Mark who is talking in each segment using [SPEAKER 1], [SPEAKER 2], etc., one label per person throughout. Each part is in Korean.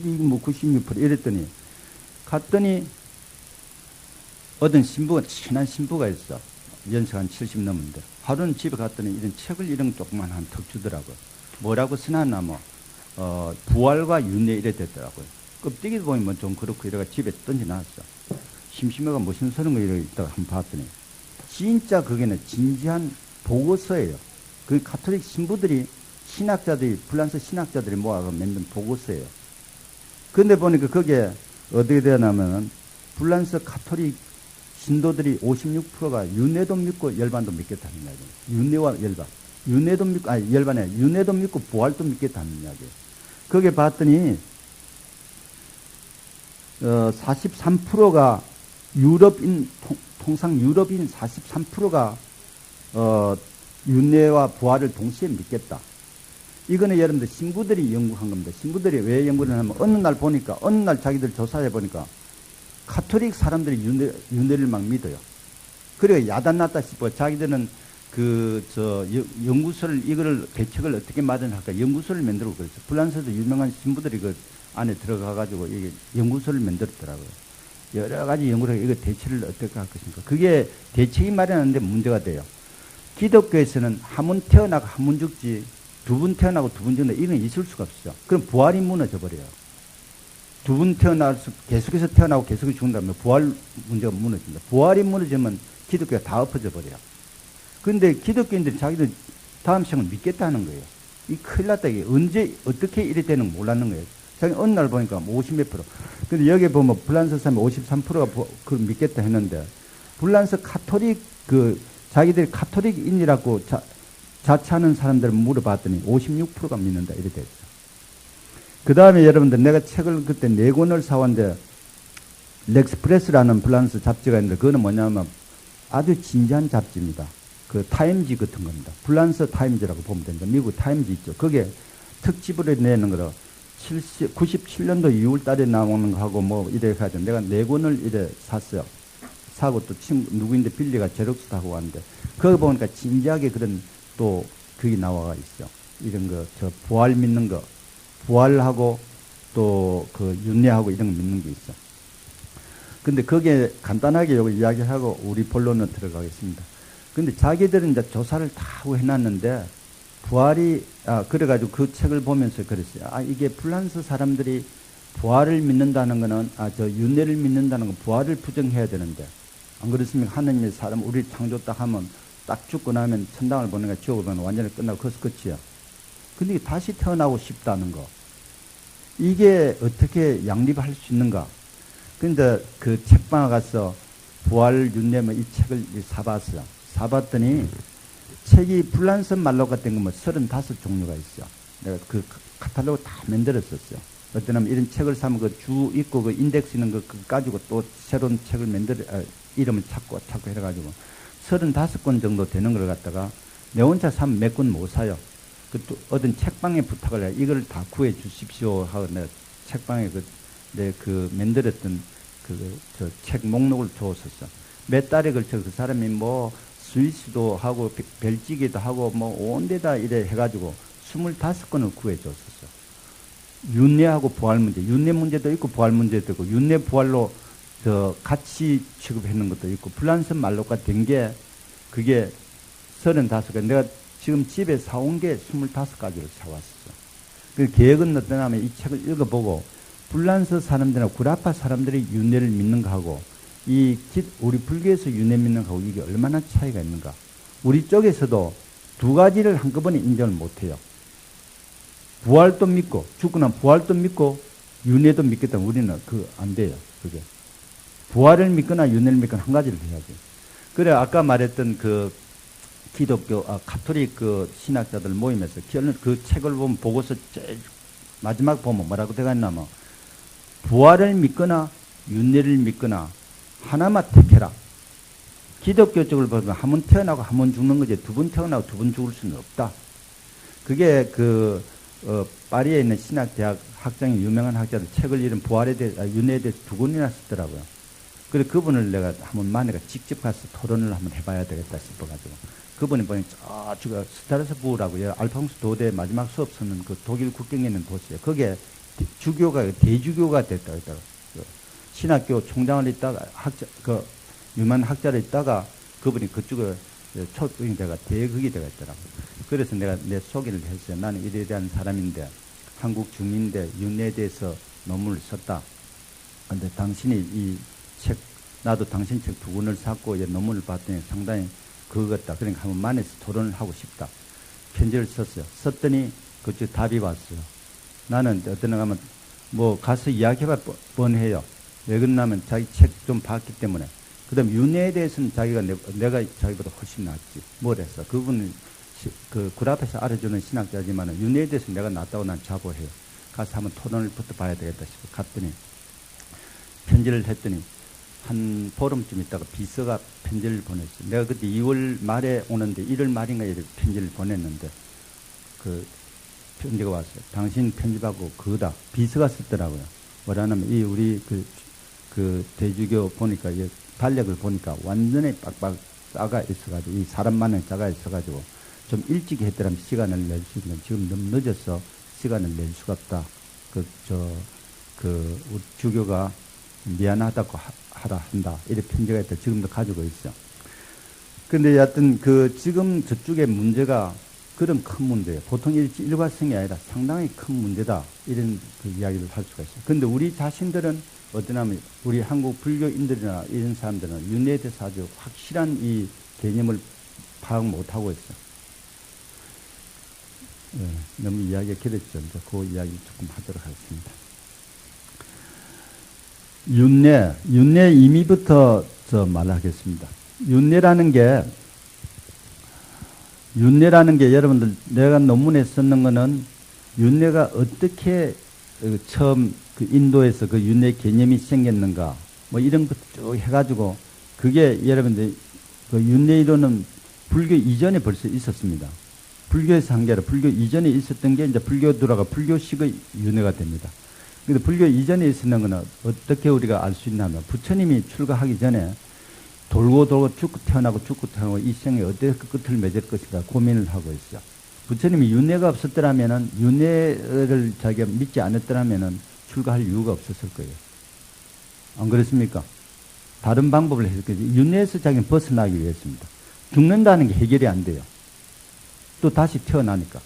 [SPEAKER 1] 뭐 96% 이랬더니 갔더니 어떤 신부가 친한 신부가 있어. 연세가 한 70 넘는데 하루는 집에 갔더니 이런 책을 이런 조그만 한 턱 주더라고요. 뭐라고 써놨나 뭐 부활과 윤회 이래 됐더라고요. 껍데기 보면 좀 그렇고 이래가 집에 던져놨어. 심심해가 무슨 쓰는 거 이래 있다가 한번 봤더니 진짜 그게는 진지한 보고서예요. 그 가톨릭 신부들이 신학자들이 프랑스 신학자들이 모아서 만든 보고서예요. 그런데 보니까 그게 어떻게 되냐면은 프랑스 가톨릭 신도들이 56%가 윤회도 믿고 열반도 믿겠다는 이야기예요. 윤회와 열반. 윤회도 믿고, 아니, 열반에 윤회도 믿고 부활도 믿겠다는 이야기예요. 거기에 봤더니, 43%가 유럽인, 통상 유럽인 43%가, 윤회와 부활을 동시에 믿겠다. 이거는 여러분들 신부들이 연구한 겁니다. 신부들이 왜 연구를 하면 어느 날 보니까, 어느 날 자기들 조사해 보니까, 가톨릭 사람들이 윤회를 막 믿어요. 그래 야단났다 싶어. 자기들은 연구소를 이거를 대책을 어떻게 마련할까 연구소를 만들고 그랬어. 프랑스에서 유명한 신부들이 그 안에 들어가가지고 이게 연구소를 만들었더라고요. 여러 가지 연구를 이거 대책을 어떻게 할 것인가. 그게 대책이 마련하는데 문제가 돼요. 기독교에서는 한 번 태어나고 한 번 죽지 두 번 태어나고 두 번 죽는다 이건 있을 수가 없어요. 그럼 부활이 무너져 버려요. 두 번 태어나서 계속해서 태어나고 계속해서 죽는다면 부활 문제가 무너집니다. 부활이 무너지면 기독교가 다 엎어져 버려요. 그런데 기독교인들이 자기들 다음 생을 믿겠다는 거예요. 이 큰일 났다. 이게 언제 어떻게 이래 되는 거 몰랐는 거예요. 자기 어느 날 보니까 50몇 프로. 근데 여기 보면 프랑스 사람 53%가 그걸 믿겠다 했는데 프랑스 가톨릭 자기들이 가톨릭인이라고 자처하는 사람들을 물어봤더니 56%가 믿는다 이래 됐어. 그 다음에 여러분들 내가 책을 그때 4권을 사왔는데 렉스프레스라는 프랑스 잡지가 있는데 그거는 뭐냐면 아주 진지한 잡지입니다. 그 타임지 같은 겁니다. 프랑스 타임지라고 보면 됩니다. 미국 타임지 있죠. 그게 특집으로 내는 거라 97년도 2월 달에 나오는 거 하고 뭐 이래 가지고 내가 4권을 이래 샀어요. 사고 또 누구인데 빌리가 제록스도 하고 왔는데 거기 보니까 진지하게 그런 또 그게 나와 있어. 이런 거 부활 믿는 거. 부활하고 또 윤회하고 이런 거 믿는 게 있어. 근데 거기에 간단하게 요거 이야기하고 우리 본론으로 들어가겠습니다. 근데 자기들은 이제 조사를 다 하고 해놨는데 부활이, 그래가지고 그 책을 보면서 그랬어요. 이게 프랑스 사람들이 부활을 믿는다는 거는, 윤회를 믿는다는 건 부활을 부정해야 되는데, 안 그렇습니까? 하느님의 사람, 우리 창조 딱 하면 딱 죽고 나면 천당을 보내가 지옥을 보내가 완전히 끝나고 거기서 끝이야. 근데 다시 태어나고 싶다는 거. 이게 어떻게 양립할 수 있는가? 근데 그 책방에 가서 부활 윤회면 이 책을 사봤어요. 사봤더니 책이 프랑스 말로 같은 거면 35종류가 있어. 내가 그 카탈로그 다 만들었었어요. 어쩌면 이런 책을 사면 그 주 있고 그 인덱스 있는 거 가지고 또 새로운 책을 이름을 찾고 해가지고 35권 정도 되는 걸 갖다가 내 혼자 사면 몇 권 못 사요. 또 어떤 책방에 부탁을 해. 이걸 다 구해 주십시오 하고 내가 책방에 만들었던 책 목록을 줬었어. 몇 달에 걸쳐 그 사람이 뭐 스위스도 하고 벨기에도 하고 뭐 온 데다 이래 해가지고 25권을 구해 줬었어. 윤회하고 부활 문제. 윤회 문제도 있고 부활 문제도 있고 윤회 부활로 같이 취급했는 것도 있고 프랑스 말로가 된 게 그게 35개. 내가 지금 집에 사온 게 25가지를 사왔어. 그 계획은 어떠냐면 이 책을 읽어보고 프랑스 사람들이나 구라파 사람들이 윤회를 믿는 거하고 우리 불교에서 윤회 믿는 거하고 이게 얼마나 차이가 있는가. 우리 쪽에서도 두 가지를 한꺼번에 인정을 못해요. 부활도 믿고 죽고 나면 부활도 믿고 윤회도 믿겠다면 우리는 안 돼요. 그게 부활을 믿거나 윤회를 믿거나 한 가지를 해야지. 그래 아까 말했던 기독교, 가톨릭 신학자들 모임에서 그 책을 보면 보고서 제일 마지막 보면 뭐라고 되어 있냐면 부활을 믿거나 윤회를 믿거나 하나만 택해라. 기독교 쪽을 보면 한 번 태어나고 한 번 죽는 거지 두 번 태어나고 두 번 죽을 수는 없다. 그게 파리에 있는 신학대학 학장이 유명한 학자들 책을 읽은 부활에 대해 윤회에 대해서 2권이나 쓰더라고요. 그래 그분을 내가 한번 만약에 직접 가서 토론을 한번 해봐야 되겠다 싶어가지고 그분이 보니 저가 스트라스부르라고 알퐁스 도대 마지막 수업 쓰는 그 독일 국경에 있는 도시에 거기에 주교가 대주교가 됐다. 했다가 신학교 총장을 있다가 유만 학자를 있다가 그분이 그쪽에 초등이 돼가 대극이 되가 있더라고. 그래서 내가 내 소개를 했어요. 나는 이래 대한 사람인데 한국 중인데 윤회에 대해서 논문을 썼다. 근데 당신이 이 책, 나도 당신 책 2권을 샀고 논문을 봤더니 상당히 그거 같다. 그러니까 한번 만나서 토론을 하고 싶다. 편지를 썼어요. 썼더니 그쪽 답이 왔어요. 나는 어떤 데 가면 뭐 가서 이야기해봐 뻔해요. 왜 그러냐면 자기 책 좀 봤기 때문에. 그 다음에 윤회에 대해서는 내가 자기보다 훨씬 낫지. 뭘 했어. 그분은 굴 앞에서 알아주는 신학자지만 윤회에 대해서 내가 낫다고 난 자부해요. 가서 한번 토론을 붙어 봐야 되겠다 싶어 갔더니 편지를 했더니 한 보름쯤 있다가 비서가 편지를 보냈어요. 내가 그때 2월 말에 오는데 1월 말인가 이렇게 편지를 보냈는데 그 편지가 왔어요. 당신 편집하고 그거다. 비서가 썼더라고요. 뭐라냐면 이 우리 그 대주교 보니까 달력을 보니까 완전히 빡빡 싸가 있어가지고 이 사람 많은 싸가 있어가지고 좀 일찍 했더라면 시간을 낼 수 있는 지금 너무 늦어서 시간을 낼 수가 없다. 우리 주교가 미안하다고 하라 한다. 이렇게 편지가 있다. 지금도 가지고 있어. 근데 여하튼 지금 저쪽에 문제가 그런 큰 문제예요. 보통 일과성이 아니라 상당히 큰 문제다. 이런 이야기를 할 수가 있어요. 근데 우리 자신들은 어떠냐면 우리 한국 불교인들이나 이런 사람들은 윤회에 대해서 아주 확실한 이 개념을 파악 못하고 있어. 네, 너무 이야기가 길었죠. 이제 그 이야기 조금 하도록 하겠습니다. 윤회 의미부터 말하겠습니다. 윤회라는 게 여러분들 내가 논문에 썼는 거는 윤회가 어떻게 처음 인도에서 윤회 개념이 생겼는가 뭐 이런 것 쭉 해가지고 그게 여러분들 윤회 이론은 불교 이전에 벌써 있었습니다. 불교에서 한 게 아니라 불교 이전에 있었던 게 이제 불교 들어가 불교식의 윤회가 됩니다. 근데 불교 이전에 있었는 거는 어떻게 우리가 알 수 있냐면 부처님이 출가하기 전에 돌고 죽고 태어나고 이 생에 어떻게 그 끝을 맺을 것인가 고민을 하고 있어요. 부처님이 윤회가 없었더라면은 윤회를 자기가 믿지 않았더라면은 출가할 이유가 없었을 거예요. 안 그렇습니까? 다른 방법을 했을 거예요. 윤회에서 자기는 벗어나기 위해서입니다. 죽는다는 게 해결이 안 돼요. 또 다시 태어나니까.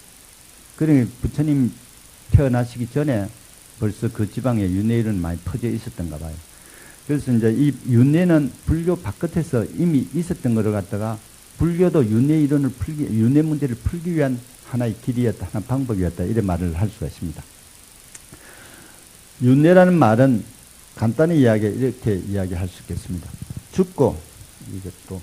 [SPEAKER 1] 그러니까 부처님 태어나시기 전에 벌써 그 지방에 윤회 이론이 많이 퍼져 있었던가 봐요. 그래서 이제 이 윤회는 불교 바깥에서 이미 있었던 것을 갖다가 불교도 윤회 이론을 윤회 문제를 풀기 위한 하나의 길이었다, 하나의 방법이었다, 이런 말을 할 수가 있습니다. 윤회라는 말은 간단히 이렇게 이야기할 수 있겠습니다. 죽고, 이것도.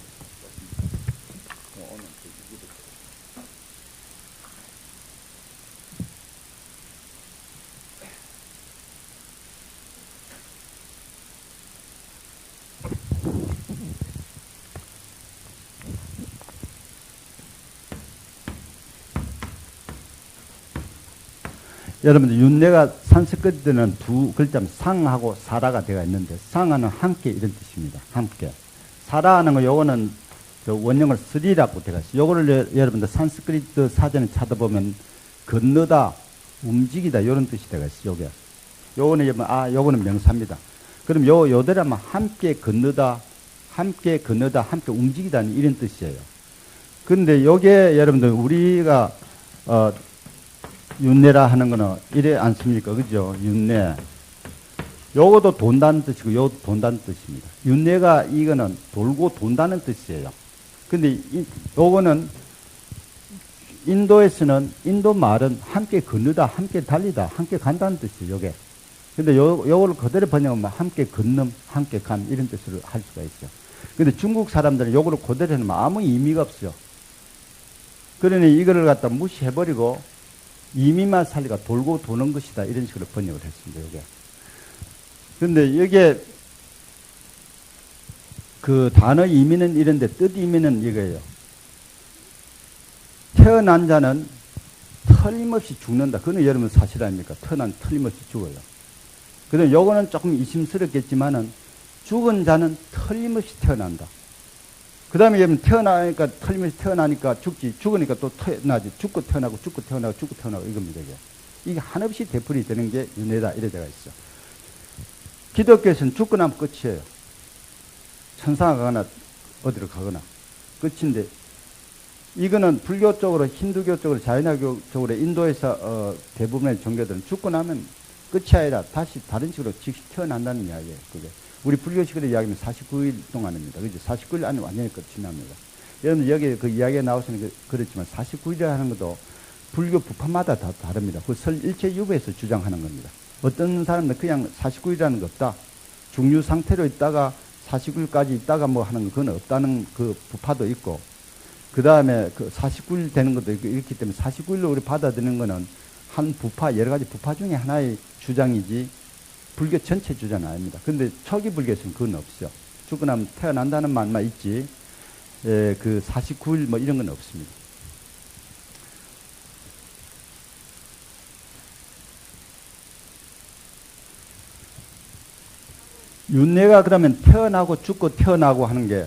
[SPEAKER 1] 여러분들 윤회가 산스크리트는 두 글자면 상하고 사라가 되어 있는데 상하는 함께 이런 뜻입니다. 함께. 사라하는 거 요거는 원형을 스리라고 되어 있어요. 요거를 여러분들 산스크리트 사전에 찾아보면 건너다, 움직이다 이런 뜻이 되어 있어요. 요거는 명사입니다. 그럼 요대로만 함께 건너다, 함께 움직이다는 이런 뜻이에요. 근데 요게 여러분들 우리가 윤회라 하는 거는 이래 않습니까? 그죠? 윤회. 요것도 돈다는 뜻이고, 요것도 돈다는 뜻입니다. 윤회가 이거는 돌고 돈다는 뜻이에요. 근데 요거는 인도에서는 인도 말은 함께 건너다, 함께 달리다, 함께 간다는 뜻이에요, 요게. 근데 요거를 그대로 번역하면 함께 건넘, 함께 감, 이런 뜻으로 할 수가 있어요. 근데 중국 사람들은 요거를 그대로 하면 아무 의미가 없어요. 그러니 이거를 갖다 무시해버리고 이미만 살리가 돌고 도는 것이다. 이런 식으로 번역을 했습니다. 이게. 근데 이게 그 단어 의미는 이런데 뜻 의미는 이거예요. 태어난 자는 틀림없이 죽는다. 그건 여러분 사실 아닙니까? 태어난 틀림없이 죽어요. 그런데 요거는 조금 이심스럽겠지만은 죽은 자는 틀림없이 태어난다. 그 다음에 여러분 틀림없이 태어나니까 죽지. 죽으니까 또 태어나지. 죽고 태어나고 이겁니다. 이게. 이게 한없이 되풀이 되는 게 윤회다 이래 되어 있어. 기독교에서는 죽고 나면 끝이에요. 천상에 가거나 어디로 가거나 끝인데, 이거는 불교 쪽으로, 힌두교 쪽으로, 자이나교 쪽으로, 인도에서 대부분의 종교들은 죽고 나면 끝이 아니라 다시 다른 식으로 즉시 태어난다는 이야기예요. 그게 우리 불교식으로 이야기하면 49일 동안입니다. 그죠? 49일 안에 완전히 끝이 납니다. 여러분 여기 그 이야기가 나오시는 그렇지만 49일이라는 것도 불교 부파마다 다 다릅니다. 그 설일체유부에서 주장하는 겁니다. 어떤 사람은 그냥 49일이라는 거 없다. 중유 상태로 있다가 49일까지 있다가 뭐 하는 거, 그건 없다는 그 부파도 있고, 그 다음에 그 49일 되는 것도 있고, 이렇기 때문에 49일로 우리 받아들이는 거는 한 부파, 여러 가지 부파 중에 하나의 주장이지 불교 전체 주장은 아닙니다. 근데 초기 불교에서는 그건 없어요. 죽고 나면 태어난다는 말만 있지, 그 49일 뭐 이런 건 없습니다. 윤회가 그러면 태어나고 죽고 태어나고 하는 게,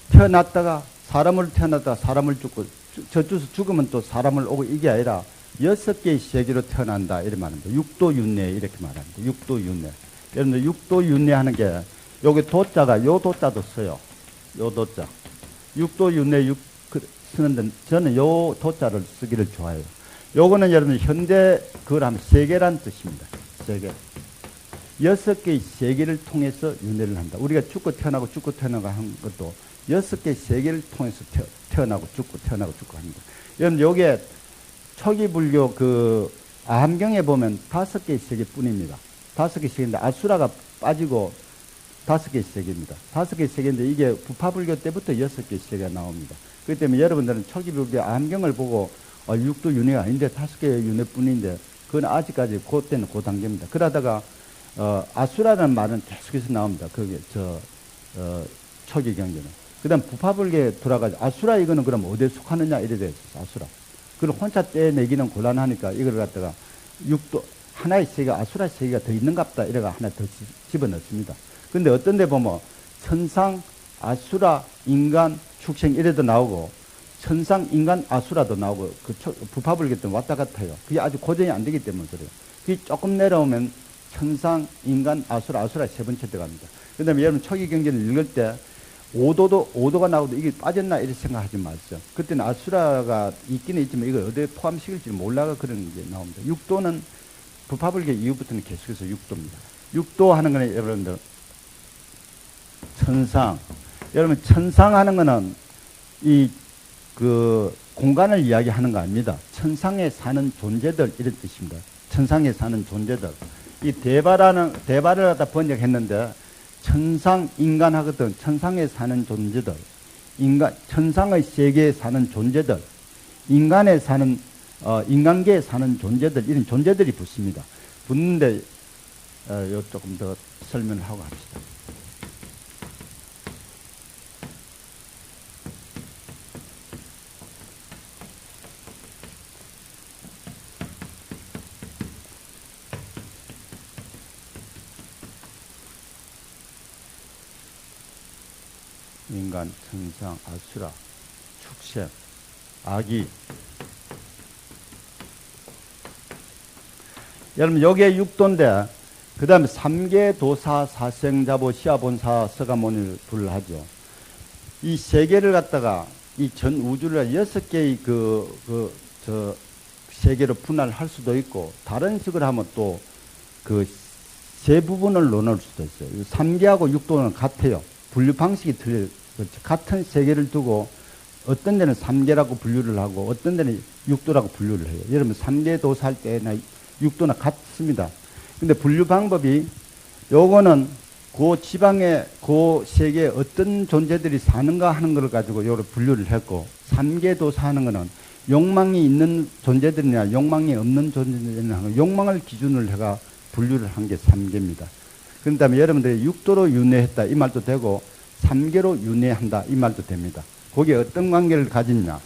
[SPEAKER 1] 태어났다가 사람을 태어났다가 사람을 죽고, 저쪽에서 죽으면 또 사람을 오고, 이게 아니라 6개의 세계로 태어난다 이렇게 말합니다. 육도윤회 이렇게 말합니다. 육도윤회. 여러분들 육도윤회 하는 게, 여기 도자가, 요 도자도 써요. 요 도자. 육도윤회 쓰는데 저는 요 도자를 쓰기를 좋아해요. 요거는 여러분 현대 그걸 하면 세계란 뜻입니다. 세계. 6개의 세계를 통해서 윤회를 한다. 우리가 죽고 태어나고 죽고 태어나고 하는 것도 6개의 세계를 통해서 태어나고 죽고 태어나고 죽고 합니다. 여러분 요게 초기 불교 그 아함경에 보면 5개의 세계뿐입니다. 5개의 세계인데 아수라가 빠지고 5개의 세계입니다. 5개의 세계인데 이게 부파불교 때부터 6개의 세계가 나옵니다. 그렇기 때문에 여러분들은 초기 불교 아함경을 보고 육도 윤회가 아닌데 5개의 윤회뿐인데, 그건 아직까지 그때는 그 단계입니다. 그러다가 아수라라는 말은 계속해서 나옵니다. 그게 초기 경계는. 그 다음 부파불교에 돌아가서 아수라 이거는 그럼 어디에 속하느냐 이래 돼 있었어. 아수라. 그걸 혼자 떼내기는 곤란하니까 이걸 갖다가 육도 하나의 세계가, 아수라 세계가 더 있는갑다 이래가 하나 더 집어넣습니다. 근데 어떤 데 보면 천상, 아수라, 인간, 축생 이래도 나오고, 천상, 인간, 아수라도 나오고, 그 부파불교 때는 왔다 갔다 해요. 그게 아주 고정이 안 되기 때문에 그래요. 그게 조금 내려오면 천상, 인간, 아수라 세 번째 들어갑니다. 그 다음에 여러분 초기 경전을 읽을 때 5도가 나오도 이게 빠졌나 이렇게 생각하지 마세요. 그때는 아수라가 있기는 있지만 이걸 어디에 포함시킬지 몰라가 그런 게 나옵니다. 6도는 부파불교 이후부터는 계속해서 6도입니다. 6도 하는 거는 여러분들 천상. 여러분 천상 하는 거는 그 공간을 이야기하는 거 아닙니다. 천상에 사는 존재들 이런 뜻입니다. 천상에 사는 존재들. 이 대바를 갖다 번역했는데 천상 인간 하거든. 천상에 사는 존재들, 천상의 세계에 사는 존재들, 인간에 사는 인간계에 사는 존재들, 이런 존재들이 붙습니다. 붙는데 요 조금 더 설명을 하고 합시다. 인간, 천상, 아수라, 축생, 아기. 여러분 여기에 6도인데 그 다음에 3계 도사, 사생자보, 시아본사, 서가모니를 불하죠. 이 세 개를 갖다가 이 전 우주를 6개의 저 세계로 분할할 수도 있고, 다른 식으로 하면 또 그 세 부분을 나눌 수도 있어요. 3계하고 6도는 같아요. 분류 방식이 틀려요. 같은 세계를 두고 어떤 데는 3계라고 분류를 하고 어떤 데는 6도라고 분류를 해요. 여러분 3계 도사할 때나 6도나 같습니다. 근데 분류 방법이, 요거는 그 지방에 그 세계에 어떤 존재들이 사는가 하는 걸 가지고 요를 분류를 했고, 3계 도사 하는 거는 욕망이 있는 존재들이나 욕망이 없는 존재들이나 욕망을 기준으로 해가 분류를 한 게 3계입니다. 그 다음에 여러분들이 6도로 윤회했다 이 말도 되고 3계로 윤회한다 이 말도 됩니다. 거기에 어떤 관계를 가지냐.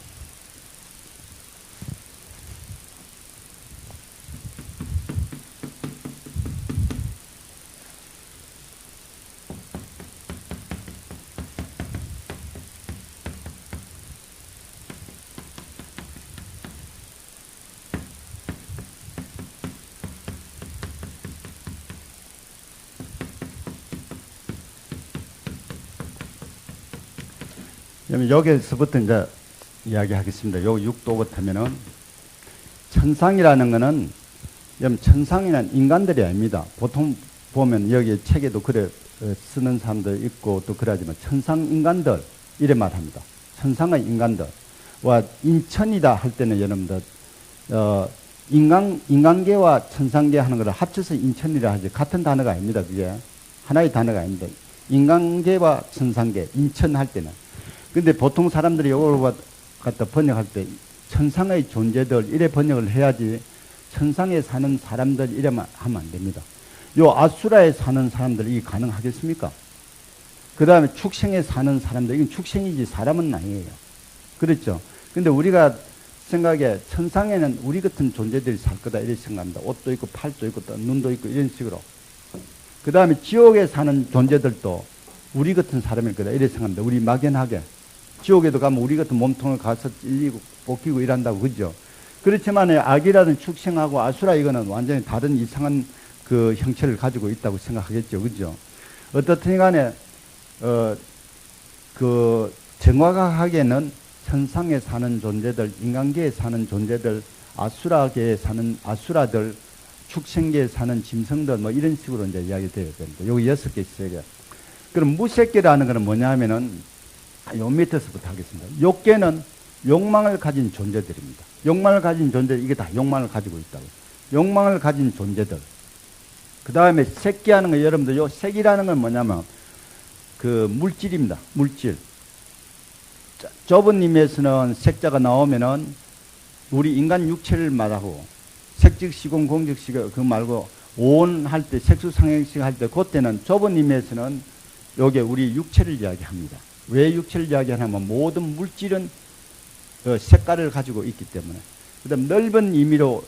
[SPEAKER 1] 그러면 여기서부터 이제 이야기하겠습니다. 요 육도 같으면은 천상이라는 거는 천상이란 인간들이 아닙니다. 보통 보면 여기 책에도 그래 쓰는 사람도 있고 또 그러지만 천상 인간들 이래 말합니다. 천상의 인간들. 와 인천이다 할 때는 여러분들 인간계와 천상계 하는 거를 합쳐서 인천이라 하지 같은 단어가 아닙니다. 그게 하나의 단어가 아닙니다. 인간계와 천상계 인천 할 때는 근데 보통 사람들이 이걸 갖다 번역할 때 천상의 존재들 이래 번역을 해야지 천상에 사는 사람들 이래만 하면 안 됩니다. 요 아수라에 사는 사람들 이게 가능하겠습니까? 그 다음에 축생에 사는 사람들 이건 축생이지 사람은 아니에요. 그렇죠? 근데 우리가 생각에 천상에는 우리 같은 존재들이 살 거다 이렇게 생각합니다. 옷도 있고 팔도 있고 또 눈도 있고 이런 식으로. 그 다음에 지옥에 사는 존재들도 우리 같은 사람일 거다 이렇게 생각합니다. 우리 막연하게. 지옥에도 가면 우리 같은 몸통을 가서 찔리고 뽑히고 이런다고 그죠? 그렇지만 악이라든 축생하고 아수라 이거는 완전히 다른 이상한 그 형체를 가지고 있다고 생각하겠죠. 그죠? 어떻든 간에 그 정확하게는 천상에 사는 존재들, 인간계에 사는 존재들, 아수라계에 사는 아수라들, 축생계에 사는 짐승들 뭐 이런 식으로 이제 이야기 되어야 됩니다. 여기 6개 있어요. 그럼 무색계라는 것은 뭐냐 하면은 요 밑에서부터 하겠습니다. 욕계는 욕망을 가진 존재들입니다. 욕망을 가진 존재들, 이게 다 욕망을 가지고 있다고. 욕망을 가진 존재들. 그 다음에 색계하는 거, 여러분들, 요 색이라는 건 뭐냐면, 그 물질입니다. 물질. 좁은 의미에서는 색자가 나오면은, 우리 인간 육체를 말하고, 색즉시공, 공즉시, 그거 말고, 오온할 때, 색수상행식 할 때, 그때는 좁은 의미에서는, 요게 우리 육체를 이야기합니다. 왜 육체를 이야기하냐면, 모든 물질은 색깔을 가지고 있기 때문에. 그 다음 넓은 의미로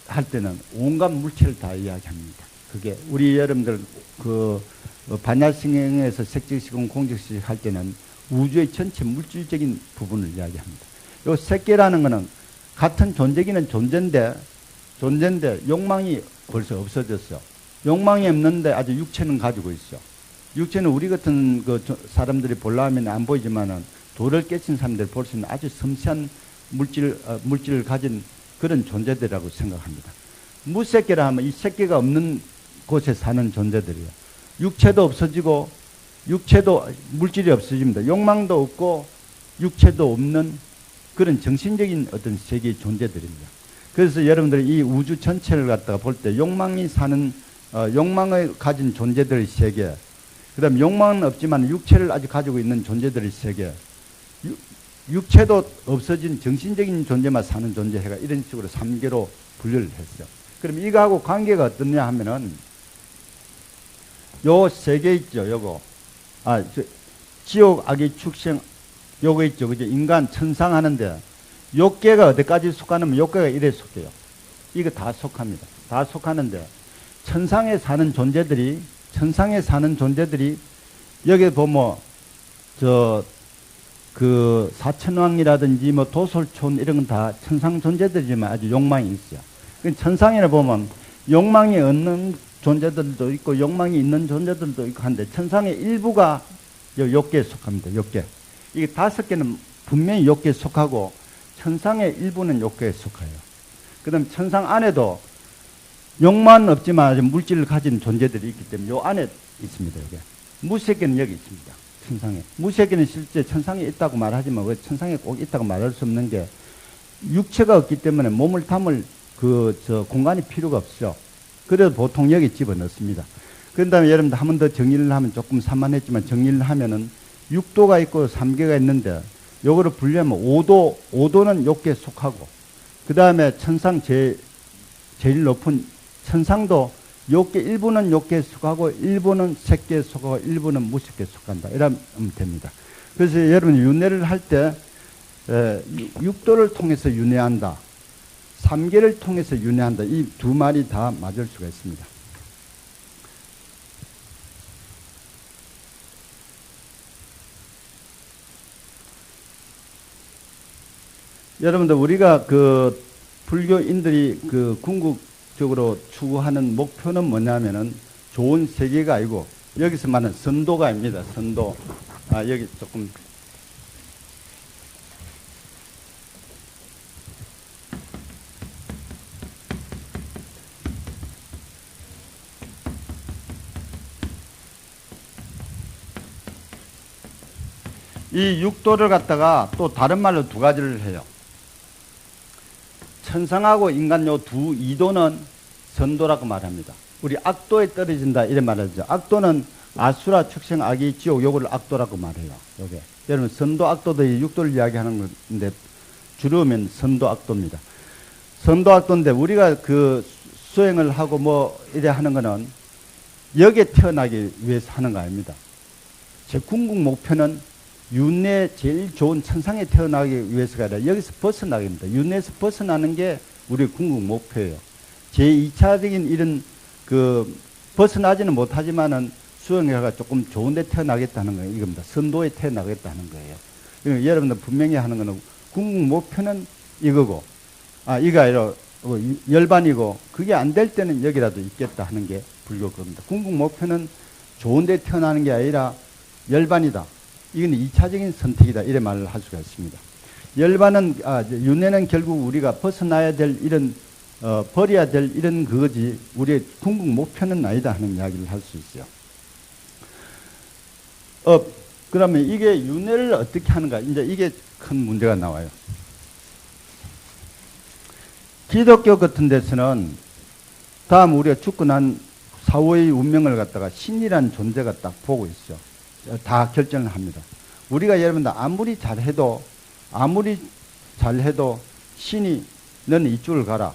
[SPEAKER 1] 할 때는 온갖 물체를 다 이야기합니다. 그게 우리 여러분들 그 반야신경에서 색즉시공 공즉시 할 때는 우주의 전체 물질적인 부분을 이야기합니다. 요 색계라는 거는 같은 존재기는 존재인데 욕망이 벌써 없어졌어. 욕망이 없는데 아주 육체는 가지고 있어. 육체는 우리 같은 그 사람들이 보려면 안 보이지만은 돌을 깨친 사람들 볼 수 있는 아주 섬세한 물질을 가진 그런 존재들이라고 생각합니다. 무색계라 하면 이 색계가 없는 곳에 사는 존재들이에요. 육체도 없어지고, 물질이 없어집니다. 욕망도 없고, 육체도 없는 그런 정신적인 어떤 세계의 존재들입니다. 그래서 여러분들이 이 우주 전체를 갖다가 볼 때 욕망을 가진 존재들의 세계, 그 다음에 욕망은 없지만 육체를 아직 가지고 있는 존재들의 세계, 육체도 없어진 정신적인 존재만 사는 존재가 이런 식으로 3개로 분류를 했어요. 그럼 이거하고 관계가 어떻냐 하면은 요 3개 있죠. 요거. 지옥, 악의, 축생 요거 있죠. 그죠? 인간, 천상 하는데 욕계가 어디까지 속하냐면 욕계가 이래 속해요. 이거 다 속합니다. 다 속하는데 천상에 사는 존재들이 여기 보면 그 사천왕이라든지 뭐 도솔촌 이런 건 다 천상 존재들이지만 아주 욕망이 있어요. 천상에 보면 욕망이 없는 존재들도 있고 욕망이 있는 존재들도 있고 한데 천상의 일부가 욕계에 속합니다. 욕계. 이게 5개는 분명히 욕계에 속하고 천상의 일부는 욕계에 속해요. 그 다음 천상 안에도 욕망은 없지만 아주 물질을 가진 존재들이 있기 때문에 요 안에 있습니다. 여기. 무색계는 여기 있습니다. 천상에. 무색계는 실제 천상에 있다고 말하지만 왜 천상에 꼭 있다고 말할 수 없는 게 육체가 없기 때문에 몸을 담을 공간이 필요가 없죠. 그래서 보통 여기 집어넣습니다. 그 다음에 여러분들 한 번 더 정리를 하면 조금 산만했지만 정리를 하면은 6도가 있고 3계가 있는데 요거를 분류하면 5도는 욕계에 속하고 그 다음에 천상 제일 높은 천상도 욕계 일부는 욕계에 속하고 일부는 색계에 속하고 일부는 무색계에 속한다. 이러면 됩니다. 그래서 여러분 윤회를 할 때 6도를 통해서 윤회한다. 3계를 통해서 윤회한다. 이 두 말이 다 맞을 수가 있습니다. 여러분들 우리가 그 불교인들이 그 궁극적으로 추구하는 목표는 뭐냐면은 좋은 세계가 아니고 여기서 말하는 선도가 아닙니다. 선도. 여기 조금 이 육도를 갖다가 또 다른 말로 두 가지를 해요. 천상하고 인간 요 두 이도는 선도라고 말합니다. 우리 악도에 떨어진다 이래 말하죠. 악도는 아수라, 축생, 악의 지옥 요거를 악도라고 말해요. 요게. 여러분 선도, 악도도 이 육도를 이야기하는 건데 줄이면 선도, 악도입니다. 선도, 악도인데 우리가 그 수행을 하고 뭐 이래 하는 거는 여기에 태어나기 위해서 하는 거 아닙니다. 제 궁극 목표는 윤회 제일 좋은 천상에 태어나기 위해서가 아니라 여기서 벗어나게 됩니다. 윤회에서 벗어나는 게 우리의 궁극 목표예요. 제2차적인 이런 벗어나지는 못하지만은 수행해가 조금 좋은 데 태어나겠다는 거예요. 이겁니다. 선도에 태어나겠다는 거예요. 그러니까 여러분들 분명히 하는 거는 궁극 목표는 이거고, 이거 아니라 열반이고, 그게 안 될 때는 여기라도 있겠다 하는 게 불교 겁니다. 궁극 목표는 좋은 데 태어나는 게 아니라 열반이다. 이건 2차적인 선택이다. 이래 말을 할 수가 있습니다. 열반은, 윤회는 결국 우리가 벗어나야 될 이런, 버려야 될 이런 그거지, 우리의 궁극 목표는 아니다 하는 이야기를 할 수 있어요. 그러면 이게 윤회를 어떻게 하는가? 이제 이게 큰 문제가 나와요. 기독교 같은 데서는 다음 우리가 죽고 난 사후의 운명을 갖다가 신이라는 존재가 딱 보고 있어. 다 결정을 합니다. 우리가 여러분들 아무리 잘해도 신이 너는 이쪽을 가라.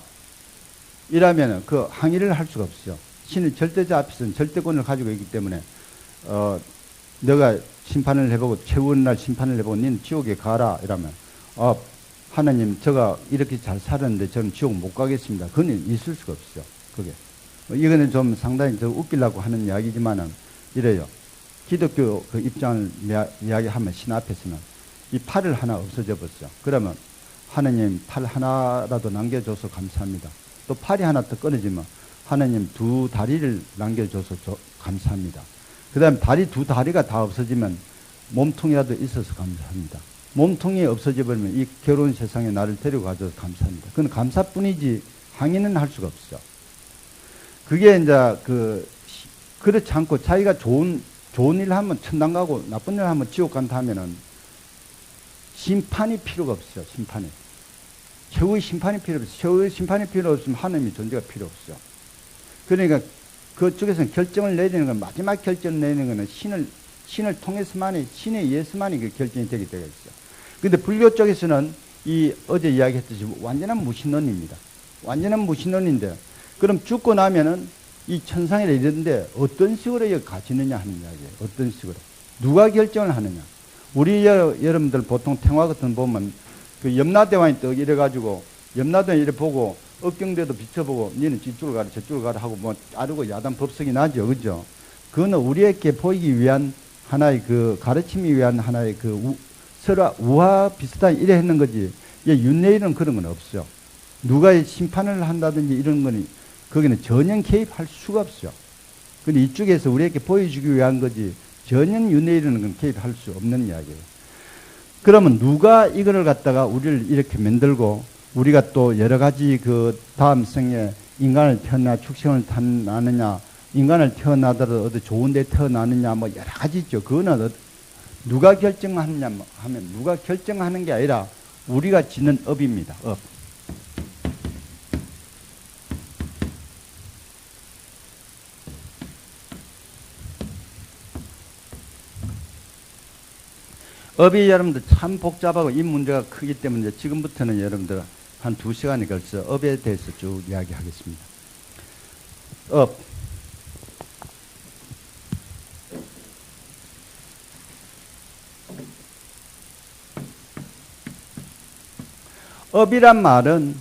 [SPEAKER 1] 이라면 그 항의를 할 수가 없어요. 신은 절대자 앞에서는 절대권을 가지고 있기 때문에 너가 심판을 해보고 최후의 날 심판을 해보고 너는 지옥에 가라 이러면 하나님 제가 이렇게 잘 살았는데 저는 지옥 못 가겠습니다. 그건 있을 수가 없어요. 그게 이거는 좀 상당히 더 웃기려고 하는 이야기지만은 이래요. 기독교 그 입장을 이야기하면 신 앞에서는 이 팔을 하나 없어져 버렸어요. 그러면 하나님 팔 하나라도 남겨줘서 감사합니다. 또 팔이 하나 더 끊어지면 하나님 두 다리를 남겨줘서 감사합니다. 그 다음에 두 다리가 다 없어지면 몸통이라도 있어서 감사합니다. 몸통이 없어져 버리면 이 괴로운 세상에 나를 데려가줘서 감사합니다. 그건 감사뿐이지 항의는 할 수가 없어. 그게 이제 그렇지 않고 자기가 좋은 일을 하면 천당 가고 나쁜 일을 하면 지옥 간다 하면은 심판이 필요가 없어요. 심판이. 최후의 심판이 필요 없어요. 최후의 심판이 필요 없으면 하나님의 존재가 필요 없어요. 그러니까 그쪽에서는 결정을 내리는 건 마지막 결정을 내리는 거는 신을 통해서만이 신에 의해서만이 그 결정이 되게 되어 있어요. 근데 불교 쪽에서는 어제 이야기했듯이 완전한 무신론입니다. 완전한 무신론인데 그럼 죽고 나면은 이 천상이라 이러는데 어떤 식으로 여기 가지느냐 하는 이야기예요. 어떤 식으로. 누가 결정을 하느냐. 우리 여러분들 보통 태화 같은 거 보면 그 염라대왕이 떡 이래가지고 염라대왕 이래 보고 업경대도 비춰보고 니는 이쪽으로 가라 저쪽으로 가라 하고 뭐 자르고 야단 법석이 나죠. 그죠? 그거는 우리에게 보이기 위한 하나의 그 가르침이 위한 하나의 서로 우화 비슷한 이래 했는 거지. 윤회에는 그런 건 없어요. 누가 심판을 한다든지 이런 거는 거기는 전혀 개입할 수가 없어요. 근데 이쪽에서 우리에게 보여주기 위한 거지 전혀 윤회라는 건 개입할 수 없는 이야기예요. 그러면 누가 이거를 갖다가 우리를 이렇게 만들고 우리가 또 여러 가지 그 다음 생에 인간을 태어나 축생을 태어나느냐 인간을 태어나더라도 어디 좋은 데 태어나느냐 뭐 여러 가지 있죠. 그거는 누가 결정하느냐 하면 누가 결정하는 게 아니라 우리가 지는 업입니다. 업. 업이 여러분들 참 복잡하고 이 문제가 크기 때문에 지금부터는 여러분들 한 2시간에 걸쳐 업에 대해서 쭉 이야기하겠습니다. 업. 업이란 말은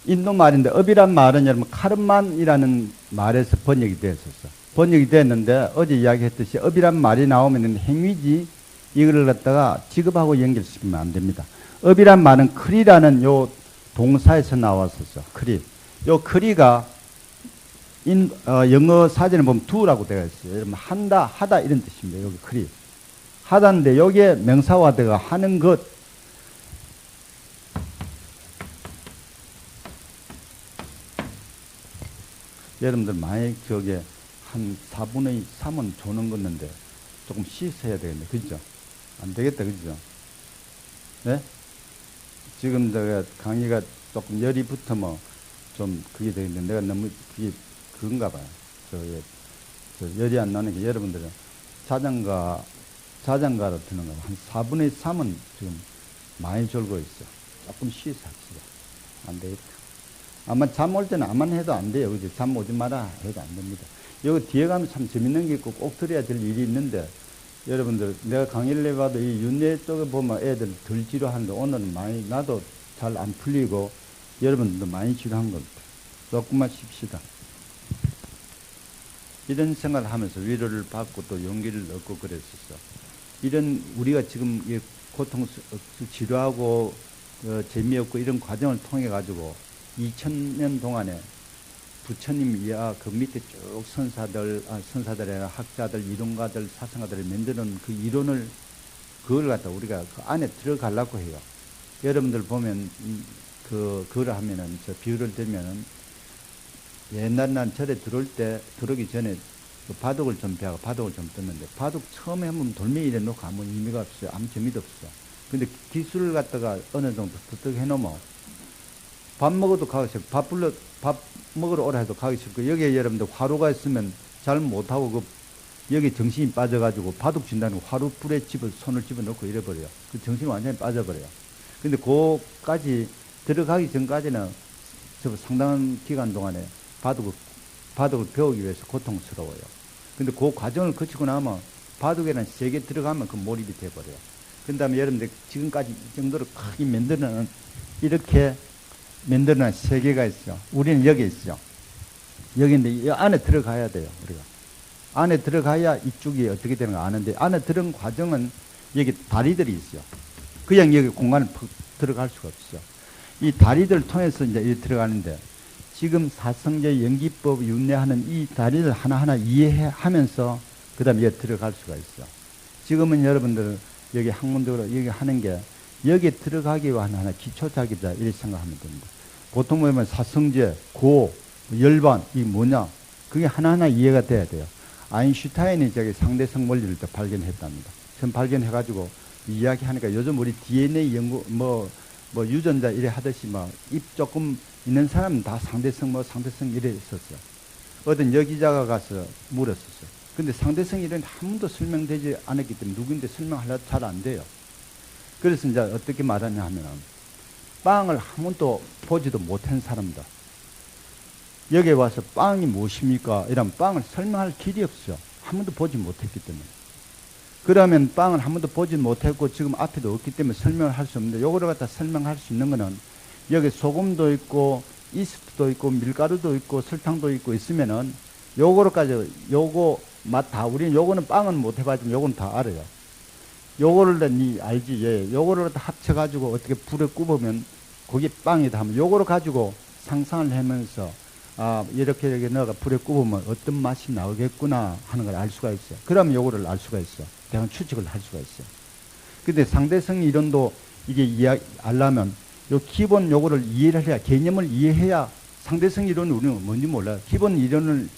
[SPEAKER 1] 인도 말인데 업이란 말은 여러분 카르만이라는 말에서 번역이 됐었어. 번역이 됐는데 어제 이야기했듯이 업이란 말이 나오면 행위지 이거를 갖다가 직업하고 연결시키면 안 됩니다. 업이란 말은 크리라는 요 동사에서 나왔었어. 크리. 요 크리가 영어 사전에 보면 do라고 되어 있어요. 여러분 한다, 하다 이런 뜻입니다. 여기 크리. 하다인데 여기에 명사화되가 하는 것. 여러분들 만약 한 4분의 3은 조는 걷는데 조금 씻어야 되겠네. 그죠? 안 되겠다, 그죠? 네? 지금 내가 강의가 조금 열이 붙으면 좀 그게 되겠는데, 내가 너무 그게 그건가 봐요. 저 열이 안 나는 게 여러분들은 자장가로 드는 거 한 4분의 3은 지금 많이 졸고 있어. 조금 쉬어서 합시다. 안 되겠다. 아마 잠 올 때는 아만 해도 안 돼요. 그죠? 잠 오지 마라 해도 안 됩니다. 여기 뒤에 가면 참 재밌는 게 있고 꼭 들어야 될 일이 있는데, 여러분들, 내가 강의를 해봐도 이 윤회 쪽에 보면 애들 덜 지루하는데, 오늘은 많이, 나도 잘 안 풀리고, 여러분들도 많이 지루한 겁니다. 조금만 쉽시다. 이런 생활을 하면서 위로를 받고 또 용기를 얻고 그랬었어. 이런, 우리가 지금 이 고통, 지루하고, 재미없고 이런 과정을 통해가지고, 2000년 동안에 부처님 이하 그 밑에 쭉 선사들이나 학자들, 이론가들, 사상가들을 만드는 그 이론을, 그걸 갖다 우리가 그 안에 들어가려고 해요. 여러분들 보면, 그걸 하면은, 비유를 들면은, 옛날 난 절에 들어오기 전에 그 바둑을 좀 배하고 바둑을 좀 떴는데, 바둑 처음에 한번 돌멩이 이래 놓고 아무 의미가 없어요. 아무 재미도 없어. 근데 기술을 갖다가 어느 정도 득득 해놓으면, 밥 먹어도 가기 싫고, 밥 먹으러 오라 해도 가기 싫고, 여기에 여러분들 화루가 있으면 잘 못하고, 여기 정신이 빠져가지고 바둑 친다는 화루 불에 손을 집어넣고 이래버려요. 그 정신이 완전히 빠져버려요. 근데 그까지 들어가기 전까지는 상당한 기간 동안에 바둑을 배우기 위해서 고통스러워요. 근데 그 과정을 거치고 나면 바둑에는 세게 들어가면 그 몰입이 돼버려요. 그 다음에 여러분들 지금까지 이 정도로 크게 만들어낸, 이렇게 만들어낸 세계가 있어요. 우리는 여기 있어요. 여기인데 이 안에 들어가야 돼요. 우리가 안에 들어가야 이쪽이 어떻게 되는 거 아는데, 안에 들어간 과정은 여기 다리들이 있어요. 그냥 여기 공간에 들어갈 수가 없어요. 이 다리들을 통해서 이제 여기 들어가는데, 지금 사성제 연기법 윤회하는 이 다리를 하나하나 이해하면서 그 다음에 여기 들어갈 수가 있어요. 지금은 여러분들 여기 학문적으로 여기 하는 게, 여기에 들어가기 위한 하나 기초작이다 이렇게 생각하면 됩니다. 보통 보면 사성제, 열반, 이게 뭐냐, 그게 하나하나 이해가 돼야 돼요. 아인슈타인이 저기 상대성 원리를 또 발견했답니다. 처음 발견해가지고 이야기하니까, 요즘 우리 DNA 연구, 유전자 이래 하듯이 입 조금 있는 사람은 다 상대성 이래 있었어요. 어떤 여기자가 가서 물었었어요. 근데 상대성 이런 한 번도 설명되지 않았기 때문에 누구인데 설명하려도 잘 안 돼요. 그래서 이제 어떻게 말하냐 하면은, 빵을 한 번도 보지도 못한 사람들, 여기에 와서 빵이 무엇입니까? 이러면 빵을 설명할 길이 없어요. 한 번도 보지 못했기 때문에. 그러면 빵을 한 번도 보지 못했고 지금 앞에도 없기 때문에 설명을 할 수 없는데, 요거를 갖다 설명할 수 있는 거는, 여기 소금도 있고 이스트도 있고 밀가루도 있고 설탕도 있고 있으면은, 요거로까지, 요거 맛 다, 우리는 요거는 빵은 못 해봤지만 요거는 다 알아요. 요거를 니 알지? 예. 요거를 다 합쳐가지고 어떻게 불에 굽으면 그게 빵이다 하면, 요거를 가지고 상상을 하면서, 이렇게 넣어가 불에 굽으면 어떤 맛이 나오겠구나 하는 걸 알 수가 있어요. 그러면 요거를 알 수가 있어요. 대한 추측을 할 수가 있어요. 근데 상대성 이론도 이게 알려면 요 기본 요거를 이해를 해야, 개념을 이해해야, 상대성 이론은 우리는 뭔지 몰라요. 기본 이론을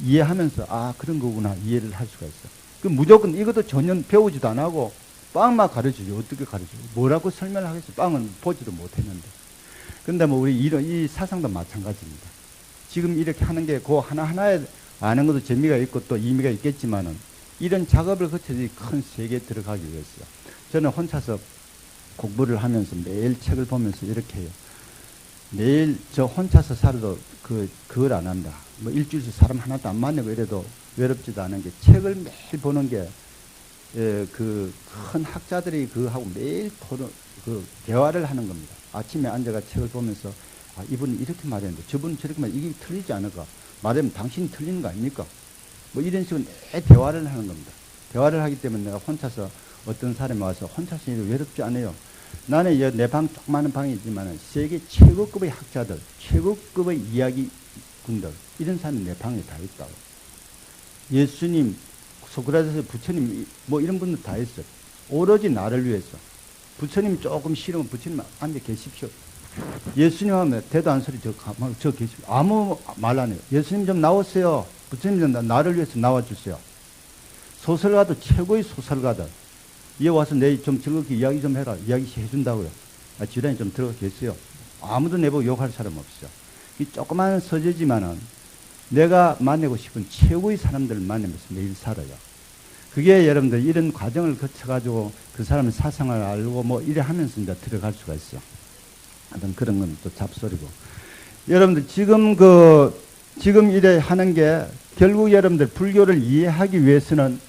[SPEAKER 1] 이해하면서, 그런 거구나 이해를 할 수가 있어. 그 무조건 이것도 전혀 배우지도 안 하고 빵만 가르쳐줘. 어떻게 가르쳐줘? 뭐라고 설명을 하겠어? 빵은 보지도 못했는데. 근데 우리 이 사상도 마찬가지입니다. 지금 이렇게 하는 게 그 하나하나에 아는 것도 재미가 있고 또 의미가 있겠지만은, 이런 작업을 거쳐서 큰 세계에 들어가기 위해서요. 저는 혼자서 공부를 하면서 매일 책을 보면서 이렇게 해요. 매일 저 혼자서 살아도 그걸 안 한다. 일주일씩 사람 하나도 안 만나고 이래도 외롭지도 않은 게, 책을 매일 보는 게, 그 큰 학자들이 하고 매일 대화를 하는 겁니다. 아침에 앉아가 책을 보면서, 이분이 이렇게 말했는데 저분은 저렇게 말했는데 이게 틀리지 않을까? 말하면 당신이 틀리는 거 아닙니까? 이런 식으로 내 대화를 하는 겁니다. 대화를 하기 때문에 내가 혼자서, 어떤 사람이 와서 혼자서 외롭지 않아요. 나는 내 방 조그마한 방이지만 세계 최고급의 학자들, 최고급의 이야기꾼들, 이런 사람이 내 방에 다 있다고. 예수님, 소크라테스, 부처님, 이런 분들 다 있어요. 오로지 나를 위해서. 부처님 조금 싫으면 부처님 앉아 계십시오. 예수님 하면 대도 안 소리 저 계십시오. 아무 말 안 해요. 예수님 좀 나오세요. 부처님 좀 나를 위해서 나와주세요. 소설가도 최고의 소설가들, 얘 와서 내 좀 즐겁게 이야기 좀 해라. 이야기 해준다고요. 지단이 좀 들어가겠어요. 아무도 내보고 욕할 사람 없어. 이 조그마한 서재지만은 내가 만나고 싶은 최고의 사람들을 만나면서 매일 살아요. 그게 여러분들 이런 과정을 거쳐가지고 그 사람의 사상을 알고 뭐 이래 하면서 이제 들어갈 수가 있어. 하여튼 그런 건 또 잡소리고. 여러분들 지금 이래 하는 게 결국 여러분들 불교를 이해하기 위해서는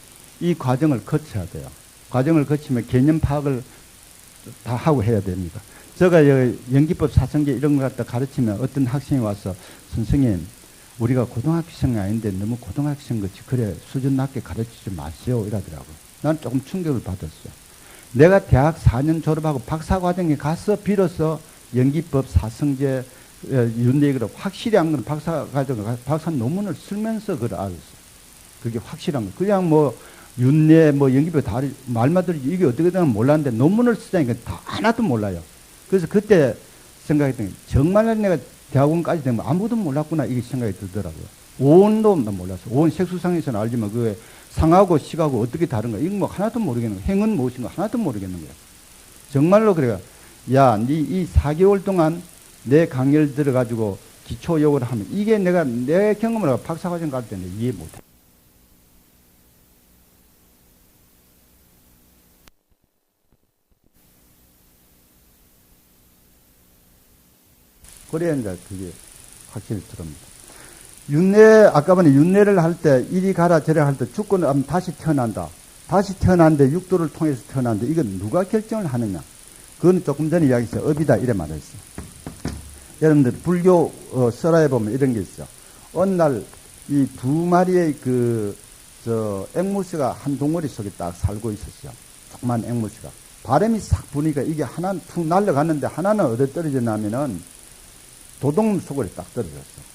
[SPEAKER 1] 이 과정을 거쳐야 돼요. 과정을 거치면 개념 파악을 다 하고 해야 됩니다. 제가 연기법 사성제 이런 거 갖다 가르치면 어떤 학생이 와서 선생님 우리가 고등학생이 아닌데 너무 고등학생같이 그래 수준 낮게 가르치지 마세요 이러더라고요. 난 조금 충격을 받았어요. 내가 대학 4년 졸업하고 박사과정에 가서 비로소 연기법 사성제 윤례기를 확실히 안 그런 박사과정 박사 논문을 쓰면서 그걸 알았어요. 그게 확실한 거. 그냥 뭐 윤례 뭐 연기법 다 말만 들으지 이게 어떻게 되나 몰랐는데 논문을 쓰자니까 다 하나도 몰라요. 그래서 그때 생각했던 게 정말 내가 대학원까지 되면 아무도 몰랐구나 이게 생각이 들더라고요. 오온도 몰랐어. 오온 색수상에서는 알지만 그게 상하고 식하고 어떻게 다른가 이건 뭐 하나도 모르겠는 거야. 행은 무엇인가 하나도 모르겠는 거야. 정말로 그래요. 야, 이 4개월 동안 내 강의를 들어가지고 기초욕을 하면 이게 내가 내 경험을 하고 박사과정 갈 때는 이해 못해. 그래야 이제 그게 확실히 들어옵니다. 윤례, 아까 전에 윤례를 할 때, 이리 가라 저리 할 때 죽고 나면 다시 태어난다. 다시 태어났는데 육도를 통해서 태어났는데 이건 누가 결정을 하느냐. 그건 조금 전에 이야기했어요. 업이다 이래 말했어요. 여러분들 불교 설화에 보면 이런 게 있어요. 어느 날 이 두 마리의 앵무새가 한 동어리 속에 딱 살고 있었어요. 조그만 앵무새가. 바람이 싹 부니까 이게 하나는 툭 날아갔는데 하나는 어디 떨어졌냐면은 도둑놈 속으로 딱 떨어졌어.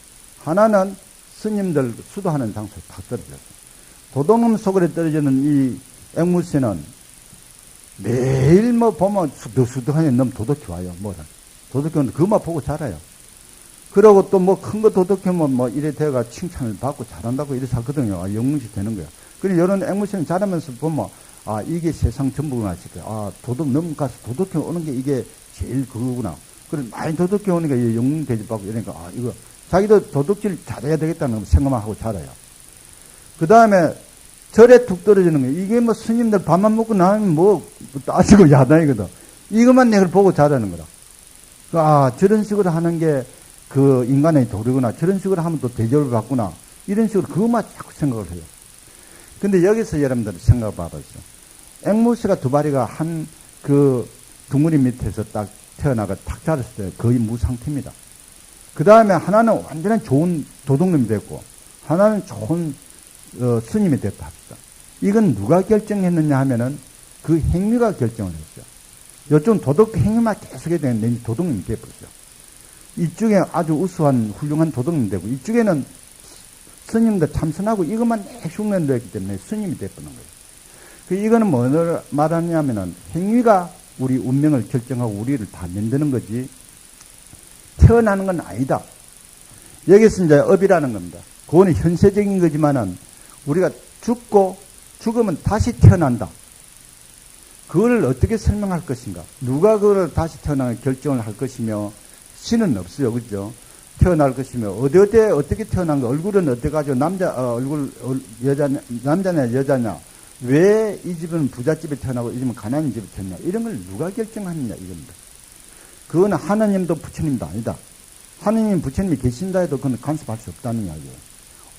[SPEAKER 1] 하나는 스님들 수도하는 장소에 딱 떨어졌어. 도둑놈 속으로 떨어지는 이 앵무새는 매일 뭐 보면 수덕수덕하니 너무 도둑이 와요. 뭐라. 도둑이 오는데 그것만 보고 자라요. 그러고 또 뭐 큰 거 도둑하면 뭐 이래 돼가 칭찬을 받고 잘한다고 이래 살거든요. 아, 영웅시 되는 거야. 그리고 이런 앵무새는 자라면서 보면 아, 이게 세상 전부구나 싶어요. 아, 도둑 넘가서 도둑해 오는 게 이게 제일 그거구나. 그래, 많이 도둑해 오니까 영웅 대접받고 이러니까 아, 이거 자기도 도둑질 잘해야 되겠다는 생각만 하고 자라요. 그 다음에 절에 툭 떨어지는 거예요. 이게 뭐 스님들 밥만 먹고 나면 뭐 따지고 야단이거든. 이것만 내가 보고 자라는 거라. 아, 저런 식으로 하는 게 그 인간의 도리구나. 저런 식으로 하면 또 대접을 받구나. 이런 식으로 그것만 자꾸 생각을 해요. 근데 여기서 여러분들 생각을 봐보세요. 앵무새가 두 마리가 한 그 둥그리 밑에서 딱 태어나가 탁 자랐을 때 거의 무상태입니다. 그 다음에 하나는 완전히 좋은 도둑놈이 됐고, 하나는 좋은 스님이 됐다 합시다. 이건 누가 결정했느냐 하면은 그 행위가 결정을 했어요. 요즘 도덕 행위만 계속해야 되는데 도둑님이 돼버렸어요. 이쪽에 아주 우수한 훌륭한 도둑님이 되고, 이쪽에는 스님들 참선하고 이것만 흉내를 냈기 때문에 스님이 돼버린 거예요. 그 이거는 뭐를 말하냐면은 행위가 우리 운명을 결정하고 우리를 다 만드는 거지 태어나는 건 아니다. 여기서 이제 업이라는 겁니다. 그거는 현세적인 거지만은 우리가 죽고 죽으면 다시 태어난다. 그걸 어떻게 설명할 것인가? 누가 그걸 다시 태어나는 결정을 할 것이며 신은 없어요, 그죠? 태어날 것이며 어디에 어떻게 태어난 거? 얼굴은 어떻게 가지고 남자냐 여자냐? 왜 이 집은 부잣집에 태어나고 이 집은 가난한 집에 태어나냐? 이런 걸 누가 결정하느냐 이겁니다. 그거는 하나님도 부처님도 아니다. 하나님 부처님이 계신다 해도 그건 간섭할 수 없다는 이야기예요.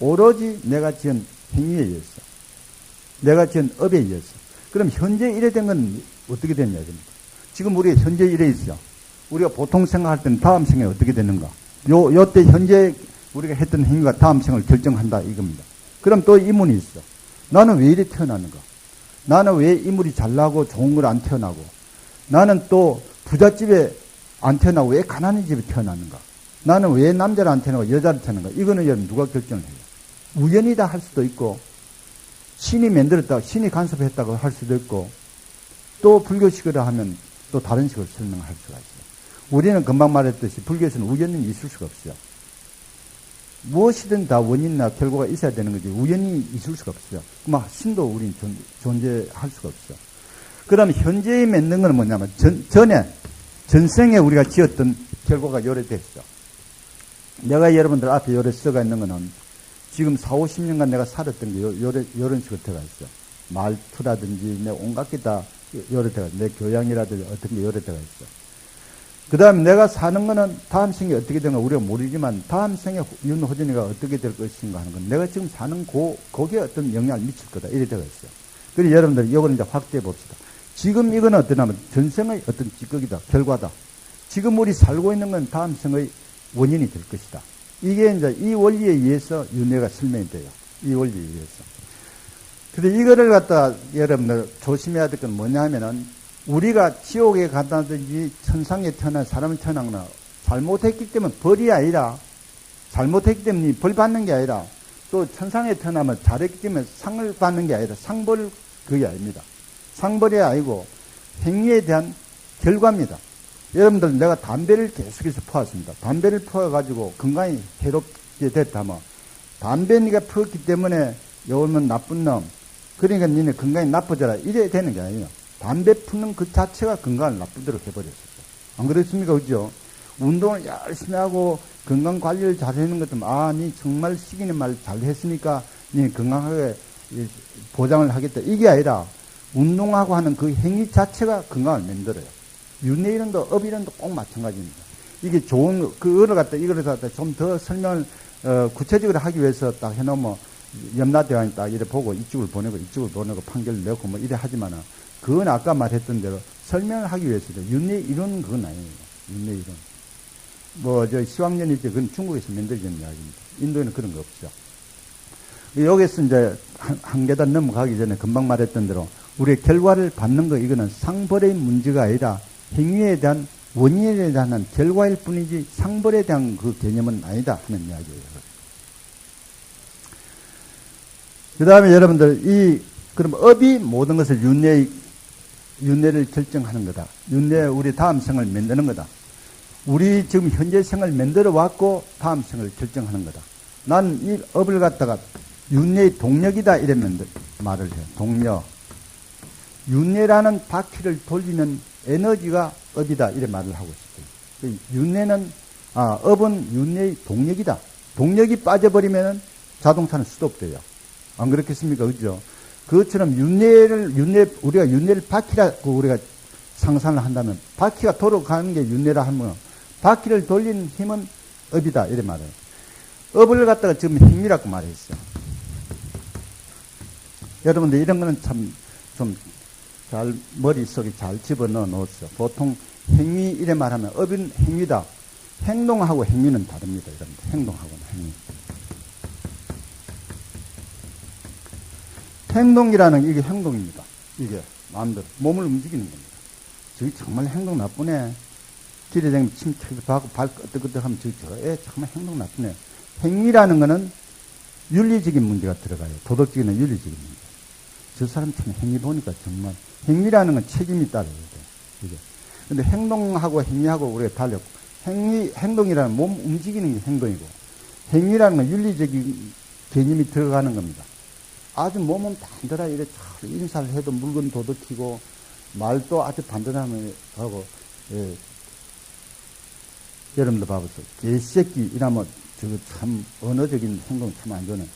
[SPEAKER 1] 오로지 내가 지은 행위에 의해서, 내가 지은 업에 의해서. 그럼 현재 이래 된 건 어떻게 되냐 이겁니다. 지금 우리가 현재 이래 있어요. 우리가 보통 생각할 때는 다음 생에 어떻게 되는가? 요때 현재 우리가 했던 행위가 다음 생을 결정한다 이겁니다. 그럼 또 이문이 있어. 나는 왜 이래 태어나는가? 나는 왜 이물이 잘나고 좋은 걸 안 태어나고? 나는 또 부잣집에 안 태어나고 왜 가난한 집에 태어나는가? 나는 왜 남자를 안 태어나고 여자를 태어나는가? 이거는 여러분 누가 결정을 해요? 우연이다 할 수도 있고, 신이 만들었다, 신이 간섭했다고 할 수도 있고, 또 불교식으로 하면 또 다른 식으로 설명할 수가 있어요. 우리는 금방 말했듯이 불교에서는 우연은 있을 수가 없어요. 무엇이든 다 원인이나 결과가 있어야 되는 거지 우연히 있을 수가 없어요. 신도 우리는 존재할 수가 없어요. 그 다음에 현재에 맺는 건 뭐냐면, 전생에 우리가 지었던 결과가 요래 됐어. 내가 여러분들 앞에 요래 써가 있는 거는 지금 40, 50년간 내가 살았던 게 요런 식으로 들어가 있어. 말투라든지 내 온갖 게 다 요래 들어가 있어. 내 교양이라든지 어떤 게 요래 들어가 있어. 그 다음에 내가 사는 거는 다음 생에 어떻게 되는가 우리가 모르지만 다음 생에 윤호준이가 어떻게 될 것인가 하는 건 내가 지금 사는 거기에 어떤 영향을 미칠 거다. 이래 들어가 있어. 그래서 여러분들 이거는 이제 확대해 봅시다. 지금 이거는 어떠냐면 전생의 어떤 찌꺼기다. 결과다. 지금 우리 살고 있는 건 다음 생의 원인이 될 것이다. 이게 이제 이 원리에 의해서 윤회가 설명이 돼요. 이 원리에 의해서. 근데 이거를 갖다 여러분들 조심해야 될 건 뭐냐 하면은 우리가 지옥에 간다든지 천상에 태어난 사람을 태어나거나 잘못했기 때문에 벌이 아니라 잘못했기 때문에 벌 받는 게 아니라 또 천상에 태어나면 잘했기 때문에 상을 받는 게 아니라 상벌 그게 아닙니다. 상벌이 아니고 행위에 대한 결과입니다. 여러분들 내가 담배를 계속해서 퍼왔습니다. 담배를 퍼가지고 건강이 해롭게 됐다면 담배 네가 퍼왔기 때문에 요거는 나쁜 놈 그러니까 니네 건강이 나빠져라 이래 되는 게 아니에요. 담배 피는 그 자체가 건강을 나쁘도록 해버렸었어요. 안 그렇습니까? 그죠? 운동을 열심히 하고 건강 관리를 잘 하는 것도 니 정말 시기는 말 잘 했으니까 니 건강하게 보장을 하겠다. 이게 아니라 운동하고 하는 그 행위 자체가 건강을 만들어요. 윤회이론도 업이론도 꼭 마찬가지입니다. 이게 좋은 그거를 갖다 이거를 갖다 좀 더 설명을 구체적으로 하기 위해서 딱 해놓으면 염라대왕이 딱 이래 보고 이쪽을 보내고 이쪽을 보내고 판결을 내고 뭐 이래 하지만은 그건 아까 말했던 대로 설명을 하기 위해서도 윤회 이론은 그건 아니에요. 윤회 이론. 뭐 저 시황년이 때 그건 중국에서 만들어진 이야기입니다. 인도에는 그런 거 없죠. 여기서 이제 한 계단 넘어가기 전에 금방 말했던 대로 우리의 결과를 받는 거 이거는 상벌의 문제가 아니라 행위에 대한 원인에 대한 결과일 뿐이지 상벌에 대한 그 개념은 아니다 하는 이야기예요. 그 다음에 여러분들 그럼 업이 모든 것을 윤회를 결정하는 거다. 윤회 우리 다음 생을 만드는 거다. 우리 지금 현재 생을 만들어 왔고 다음 생을 결정하는 거다. 난 이 업을 갖다가 윤회의 동력이다 이러면 말을 해요. 동력. 윤회라는 바퀴를 돌리는 에너지가 업이다 이래 말을 하고 싶어요. 윤회는 업은 윤회의 동력이다. 동력이 빠져버리면 자동차는 스톱돼요. 안 그렇겠습니까? 그죠? 그것처럼 우리가 윤회를 바퀴라고 우리가 상상을 한다면 바퀴가 돌아가는 게 윤회라 하면 바퀴를 돌리는 힘은 업이다 이래 말해요. 업을 갖다가 지금 행위라고 말했어요. 여러분들 이런 거는 참 좀 잘 머릿속에 잘 집어넣어 놓았어. 보통 행위 이래 말하면 업은 행위다. 행동하고 행위는 다릅니다. 여러분들 행동하고는 행위. 행동이라는 이게 행동입니다. 이게 마음대로 몸을 움직이는 겁니다. 저기 정말 행동 나쁘네. 길에 다니면 침 튀기고 발 끄덕끄덕하면 저애 정말 행동 나쁘네. 행위라는 거는 윤리적인 문제가 들어가요. 도덕적인 윤리적인 문제. 저 사람 참 행위 보니까 정말 행위라는 건 책임이 따라야 돼. 근데 행동하고 행위하고 우리가 달렸고 행동이라는 몸 움직이는 게 행동이고 행위라는 건 윤리적인 개념이 들어가는 겁니다. 아주 몸은 단단하게 이래 잘 인사를 해도 물건 도둑히고 말도 아주 단단하게 하고 여러분들 봐보세요. 개새끼 이라면 저거 참 언어적인 행동 참 안 좋네.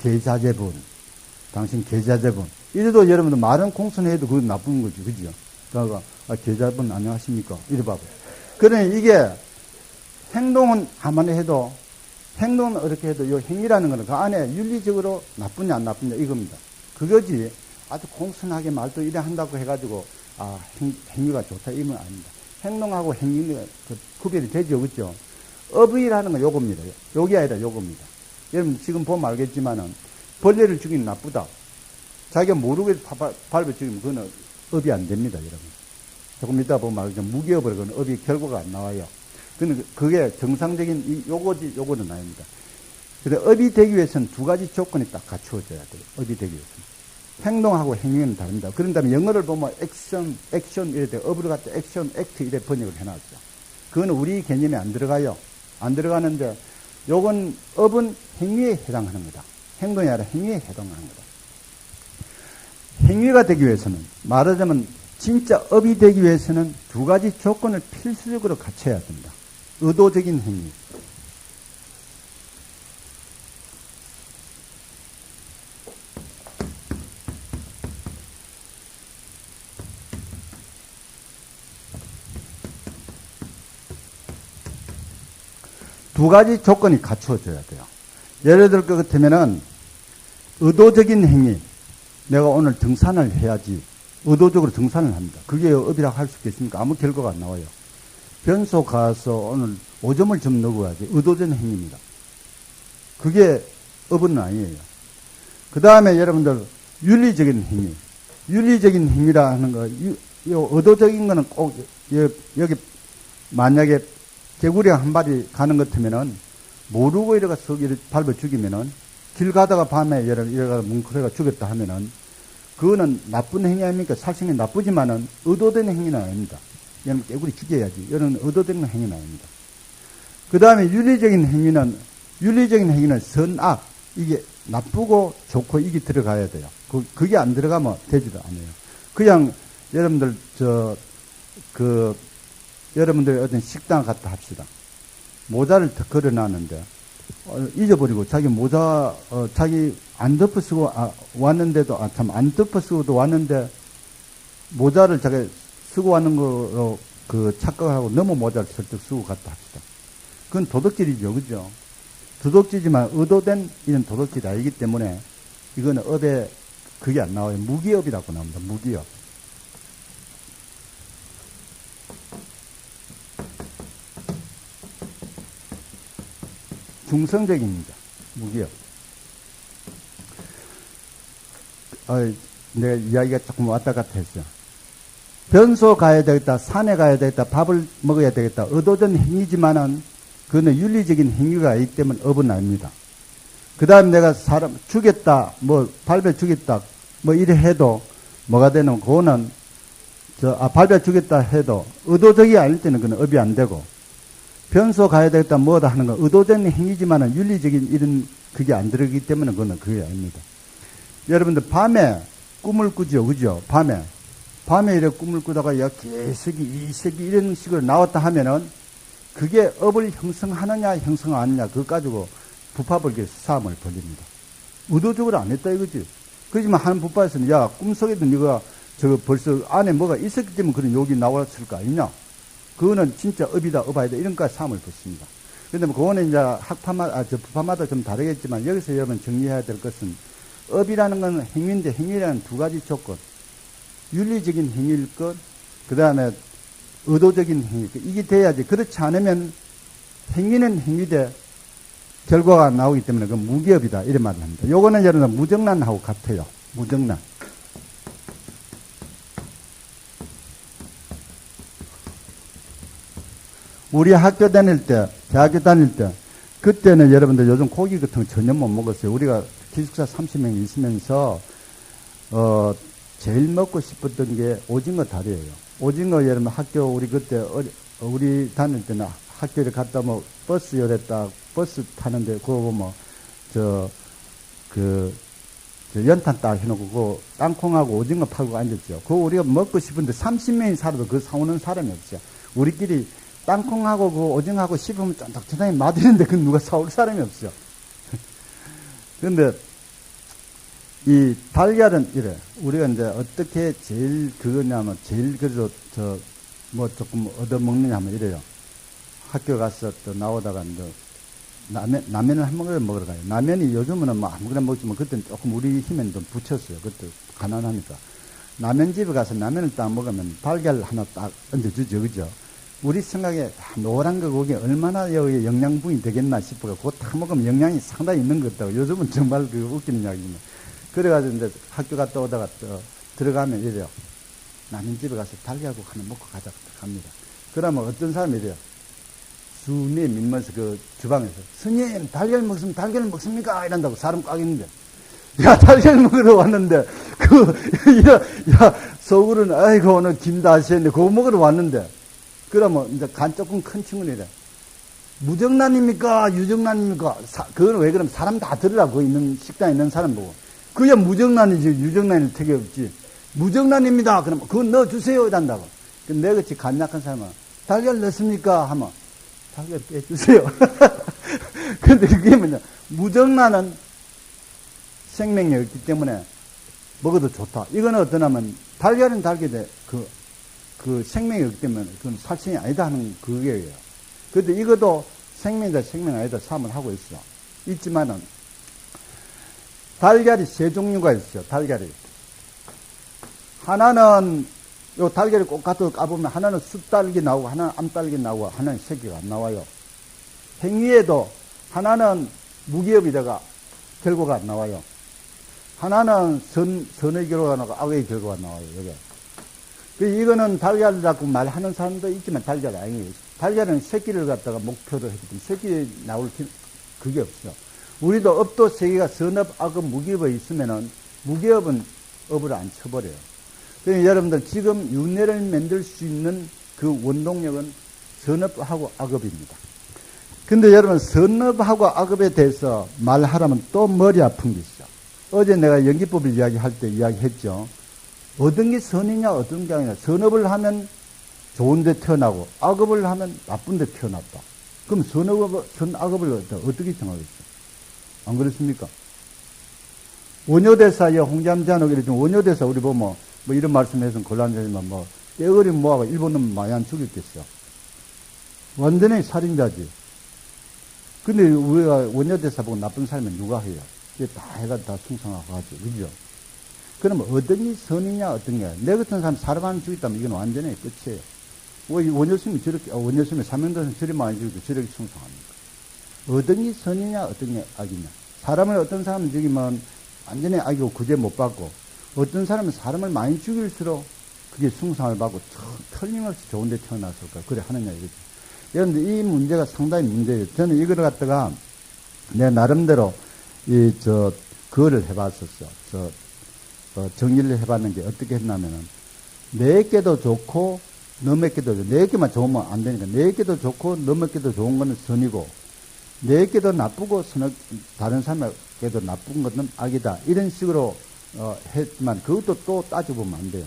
[SPEAKER 1] 계자제분 당신 계자제분 이래도 여러분들 말은 공손해도 그건 나쁜 거지 그죠? 그러니까 계자분 안녕하십니까? 이래 봐봐요. 그러니 이게 행동은 가만히 해도 행동은 어떻게 해도 이 행위라는 거는 그 안에 윤리적으로 나쁘냐 안 나쁘냐 이겁니다. 그거지 아주 공손하게 말도 이래 한다고 해가지고 행위가 좋다 이건 아닙니다. 행동하고 행위가 구별이 되죠 그죠? 업이라는 건 요겁니다. 요게 아니라 요겁니다. 여러분 지금 보면 알겠지만은 벌레를 죽이면 나쁘다. 자기가 모르게 밟아 죽이면 그거는 업이 안 됩니다 여러분. 조금 이따 보면 알겠지만 무기업으로 그건 업이 결과가 안 나와요. 근데 그게 정상적인 요거지 요거는 아닙니다. 근데 업이 되기 위해서는 두 가지 조건이 딱 갖추어져야 돼요. 업이 되기 위해서는. 행동하고 행위는 다릅니다. 그런 다음에 영어를 보면 액션 이래 돼. 업을 갖다 액션, 액트 이래 번역을 해놨죠. 그건 우리 개념에 안 들어가요. 안 들어가는데 요건 업은 행위에 해당하는 거다. 행동이 아니라 행위에 해당하는 거다. 행위가 되기 위해서는, 말하자면 진짜 업이 되기 위해서는 두 가지 조건을 필수적으로 갖춰야 된다. 의도적인 행위. 두 가지 조건이 갖추어져야 돼요. 예를 들 것 같으면은 의도적인 행위. 내가 오늘 등산을 해야지. 의도적으로 등산을 합니다. 그게 업이라고 할 수 있겠습니까? 아무 결과가 안 나와요. 변소 가서 오늘 5점을 좀 넣어야지. 의도적인 행위입니다. 그게 업은 아니에요. 그 다음에 여러분들 윤리적인 행위. 윤리적인 행위라 하는 거, 의도적인 거는 꼭 여기 만약에 개구리 한 마리 가는 것 같으면은 모르고 이래가 서기를 밟아 죽이면은 길 가다가 밤에 이래가 뭉클해가 죽였다 하면은 그거는 나쁜 행위 아닙니까? 살생이 나쁘지만은 의도된 행위는 아닙니다. 얘는 개구리 죽여야지. 이런 의도된 행위는 아닙니다. 그 다음에 윤리적인 행위는 선악. 이게 나쁘고 좋고 이게 들어가야 돼요. 그게 안 들어가면 되지도 않아요. 그냥 여러분들 여러분들이 어떤 식당 갔다 합시다. 모자를 걸어놨는데 잊어버리고 자기 모자 자기 안 덮어 쓰고 왔는데도 참 안 덮어 쓰고도 왔는데 모자를 자기 쓰고 왔는 거로 착각하고 너무 모자를 설득 쓰고 갔다 합시다. 그건 도덕질이죠, 그죠? 도덕질이지만 의도된 이런 도덕질이 아니기 때문에 이거는 업에 그게 안 나와요. 무기업이라고 나옵니다. 무기업. 중성적입니다. 무기업. 내가 이야기가 조금 왔다 갔다 했어요. 변소 가야 되겠다, 산에 가야 되겠다, 밥을 먹어야 되겠다. 의도된 행위지만은 그거는 윤리적인 행위가 아니기 때문에 업은 아닙니다. 그 다음에 내가 사람 죽였다, 밟아 죽였다, 이래 해도 뭐가 되는, 그거는 밟아 죽였다 해도 의도적이 아닐 때는 그건 업이 안 되고, 변소 가야 되겠다, 뭐다 하는 건 의도된 행위지만은 윤리적인 이런 그게 안 들어가기 때문에 그거는 그게 아닙니다. 여러분들 밤에 꿈을 꾸죠, 그죠? 밤에 이렇게 꿈을 꾸다가 야 개새끼, 이새끼 이런 식으로 나왔다 하면은 그게 업을 형성하느냐 형성 안 하느냐 그거 가지고 부파벌교에서 싸움을 벌립니다. 의도적으로 안 했다 이거지. 그렇지만 한 부파에서는 야 꿈속에도 네가 벌써 안에 뭐가 있었기 때문에 그런 욕이 나왔을 거 아니냐. 그거는 진짜 업이다 업아이다 이런까지 싸움을 붙습니다. 그런데 그거는 이제 부파마다 좀 다르겠지만 여기서 여러분 정리해야 될 것은 업이라는 건 행위인데 행위라는 두 가지 조건. 윤리적인 행위일 것, 그 다음에 의도적인 행위. 이게 돼야지. 그렇지 않으면 행위는 행위대 결과가 나오기 때문에 그건 무기업이다. 이런 말을 합니다. 요거는 여러분 무정란하고 같아요. 무정란. 우리 학교 다닐 때, 대학교 다닐 때, 그때는 여러분들 요즘 고기 같은 거 전혀 못 먹었어요. 우리가 기숙사 30명 있으면서, 제일 먹고 싶었던 게 오징어 다리예요. 오징어 여러분 학교 우리 그때 우리 다닐 때는 학교에 갔다 버스 열었다 버스 타는데 그거 보면 연탄 딱 해놓고 그 땅콩하고 오징어 팔고 앉았죠. 그거 우리가 먹고 싶은데 30명이 살아도 그거 사오는 사람이 없죠. 우리끼리 땅콩하고 그 오징어하고 씹으면 쫀득쫀득하게 맛있는데 그건 누가 사올 사람이 없죠. 그런데 이 달걀은 이래. 우리가 이제 어떻게 제일 그거냐면 제일 그래도 조금 얻어먹느냐 하면 이래요. 학교 가서 또 나오다가 이제 라면을 한 모금 먹으러 가요. 라면이 요즘은 아무거나 먹지만 그때는 조금 우리 힘엔 좀 붙였어요. 그때 가난하니까. 라면집에 가서 라면을 딱 먹으면 달걀 하나 딱 얹어주죠. 그죠? 우리 생각에 노란 거 거기에 얼마나 여기 영양분이 되겠나 싶어요. 그거 다 먹으면 영양이 상당히 있는 것 같다고. 요즘은 정말 웃기는 이야기입니다. 그래가지고 이제 학교 갔다 오다가 또 들어가면 이래요. 라면집에 가서 달걀국 하나 먹고 가자 갑니다. 그러면 어떤 사람이 이래요. 순위에 밀면서 그 주방에서 스님 달걀 먹습니까? 이런다고 사람 꽉 있는데 야 달걀 먹으러 왔는데 속으로는 아이고 오늘 김다 하시는데 그거 먹으러 왔는데 그러면 이제 간 조금 큰 친구는 이래. 무정란입니까? 유정란입니까? 그거는 왜 그러면 사람 다 들으라고 있는 식당에 있는 사람 보고 그게 무정란이지, 유정란일 택이 없지. 무정란입니다. 그러면 그거 넣어주세요. 이란다고. 내가 같이 간약한 사람은 달걀 넣습니까? 하면 달걀 빼주세요. 근데 그게 뭐냐. 무정란은 생명력이 있기 때문에 먹어도 좋다. 이거는 어떠냐면 달걀은 달걀인데 그 생명이 없기 때문에 그건 살생이 아니다 하는 그게예요. 그런데 이것도 생명이다 생명 아니다 삼을 하고 있어. 있지만은 달걀이 세 종류가 있어요. 달걀이. 하나는 요 달걀이 꼭 갖다 까보면 하나는 숫달기 나오고 하나는 암달기 나오고 하나는 새끼가 안 나와요. 행위에도 하나는 무기업이다가 결과가 안 나와요. 하나는 선의 결과가 나오고 악의 결과가 나와요. 이게. 이거는 달걀을 갖고 말하는 사람도 있지만 달걀이 아니에요. 달걀은 새끼를 갖다가 목표로 했기 때문에 새끼 나올 그게 없어. 우리도 업도 세 개가 선업, 악업, 무기업이 있으면은 무기업은 업을 안 쳐버려요. 그러니까 여러분들 지금 윤회를 만들 수 있는 그 원동력은 선업하고 악업입니다. 근데 여러분 선업하고 악업에 대해서 말하라면 또 머리 아픈 게 있어. 어제 내가 연기법을 이야기할 때 이야기했죠. 어떤 게 선이냐 어떤 게 아니냐. 선업을 하면 좋은 데 태어나고 악업을 하면 나쁜 데 태어났다. 그럼 선악업을 어떻게 정하겠어? 안 그렇습니까? 원효대사의 홍잠잔옥 이렇게 원효대사 우리 보면 뭐 이런 말씀해서 곤란하지만 뭐 떼거리 모아가 일본은 많이 안 죽였겠어. 완전히 살인자지. 근데 우리가 원효대사 보고 나쁜 사람은 누가 해요? 이게 다 해가 다 숭상하고 하지. 그죠? 그러면 어떤 게 선이냐 어떤 게 내 같은 사람 하나 죽였다면 이건 완전히 끝이에요. 원효스님이 저렇게 원효스님이 사명도에서 저리 많이 죽이고 저렇게 숭상합니까? 어떤 게 선이냐 어떤 게 악이냐. 사람을 어떤 사람을 죽이면 완전히 악이고 구제 못 받고 어떤 사람은 사람을 많이 죽일수록 그게 숭상을 받고 틀림없이 좋은 데 태어났을까 그래 하느냐 이거죠. 여러분들 이 문제가 상당히 문제예요. 저는 이걸 갖다가 내 나름대로 그거를 해봤었어. 정리를 해봤는 게 어떻게 했냐면은 네 개도 좋고 너몇 개도 좋고 네 개만 좋으면 안 되니까 네 개도 좋고 너몇 개도 좋은 거는 선이고 네 개도 나쁘고 다른 사람에게도 나쁜 것은 악이다. 이런 식으로 했지만 그것도 또 따져보면 안 돼요.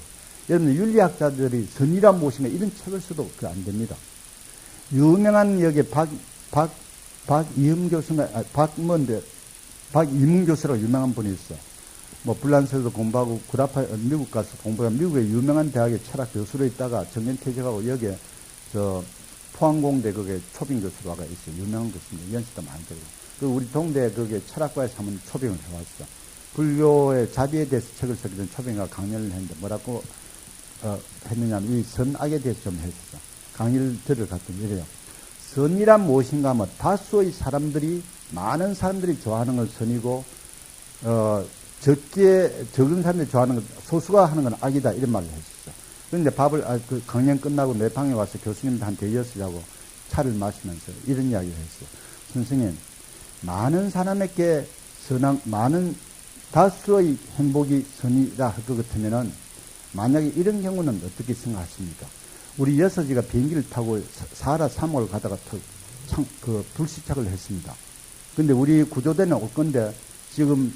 [SPEAKER 1] 여러분 윤리학자들이 선이란 무엇인가 이런 책을 써도 안 됩니다. 유명한 여기 박이문 교수가 박이문 교수라고 유명한 분이 있어. 뭐 불란서에서 공부하고 미국 가서 공부하고 미국의 유명한 대학의 철학 교수로 있다가 정년퇴직하고 여기에 포항공대 거기에 초빙 교수로 와가 있어요. 유명한 교수인데 연수도 많이 되고. 그 우리 동대 거기에 철학과에서 한번 초빙을 해왔어. 불교의 자비에 대해서 책을 쓰기 전에 초빙과 강연을 했는데 뭐라고 했느냐면 이 선악에 대해서 좀 했었어. 강의를 들어갔더니 이래요. 선이란 무엇인가 하면 다수의 사람들이 많은 사람들이 좋아하는 건 선이고 적은 사람들이 좋아하는 건 소수가 하는 건 악이다 이런 말을 했었어. 그런데 그 강연 끝나고 내 방에 와서 교수님한테 이어쓰자고 차를 마시면서 이런 이야기를 했어. 선생님, 많은 사람에게 많은 다수의 행복이 선이라 할 것 같으면은 만약에 이런 경우는 어떻게 생각하십니까? 우리 여섯이가 비행기를 타고 사하라 사막을 가다가 불시착을 했습니다. 근데 우리 구조대는 올 건데 지금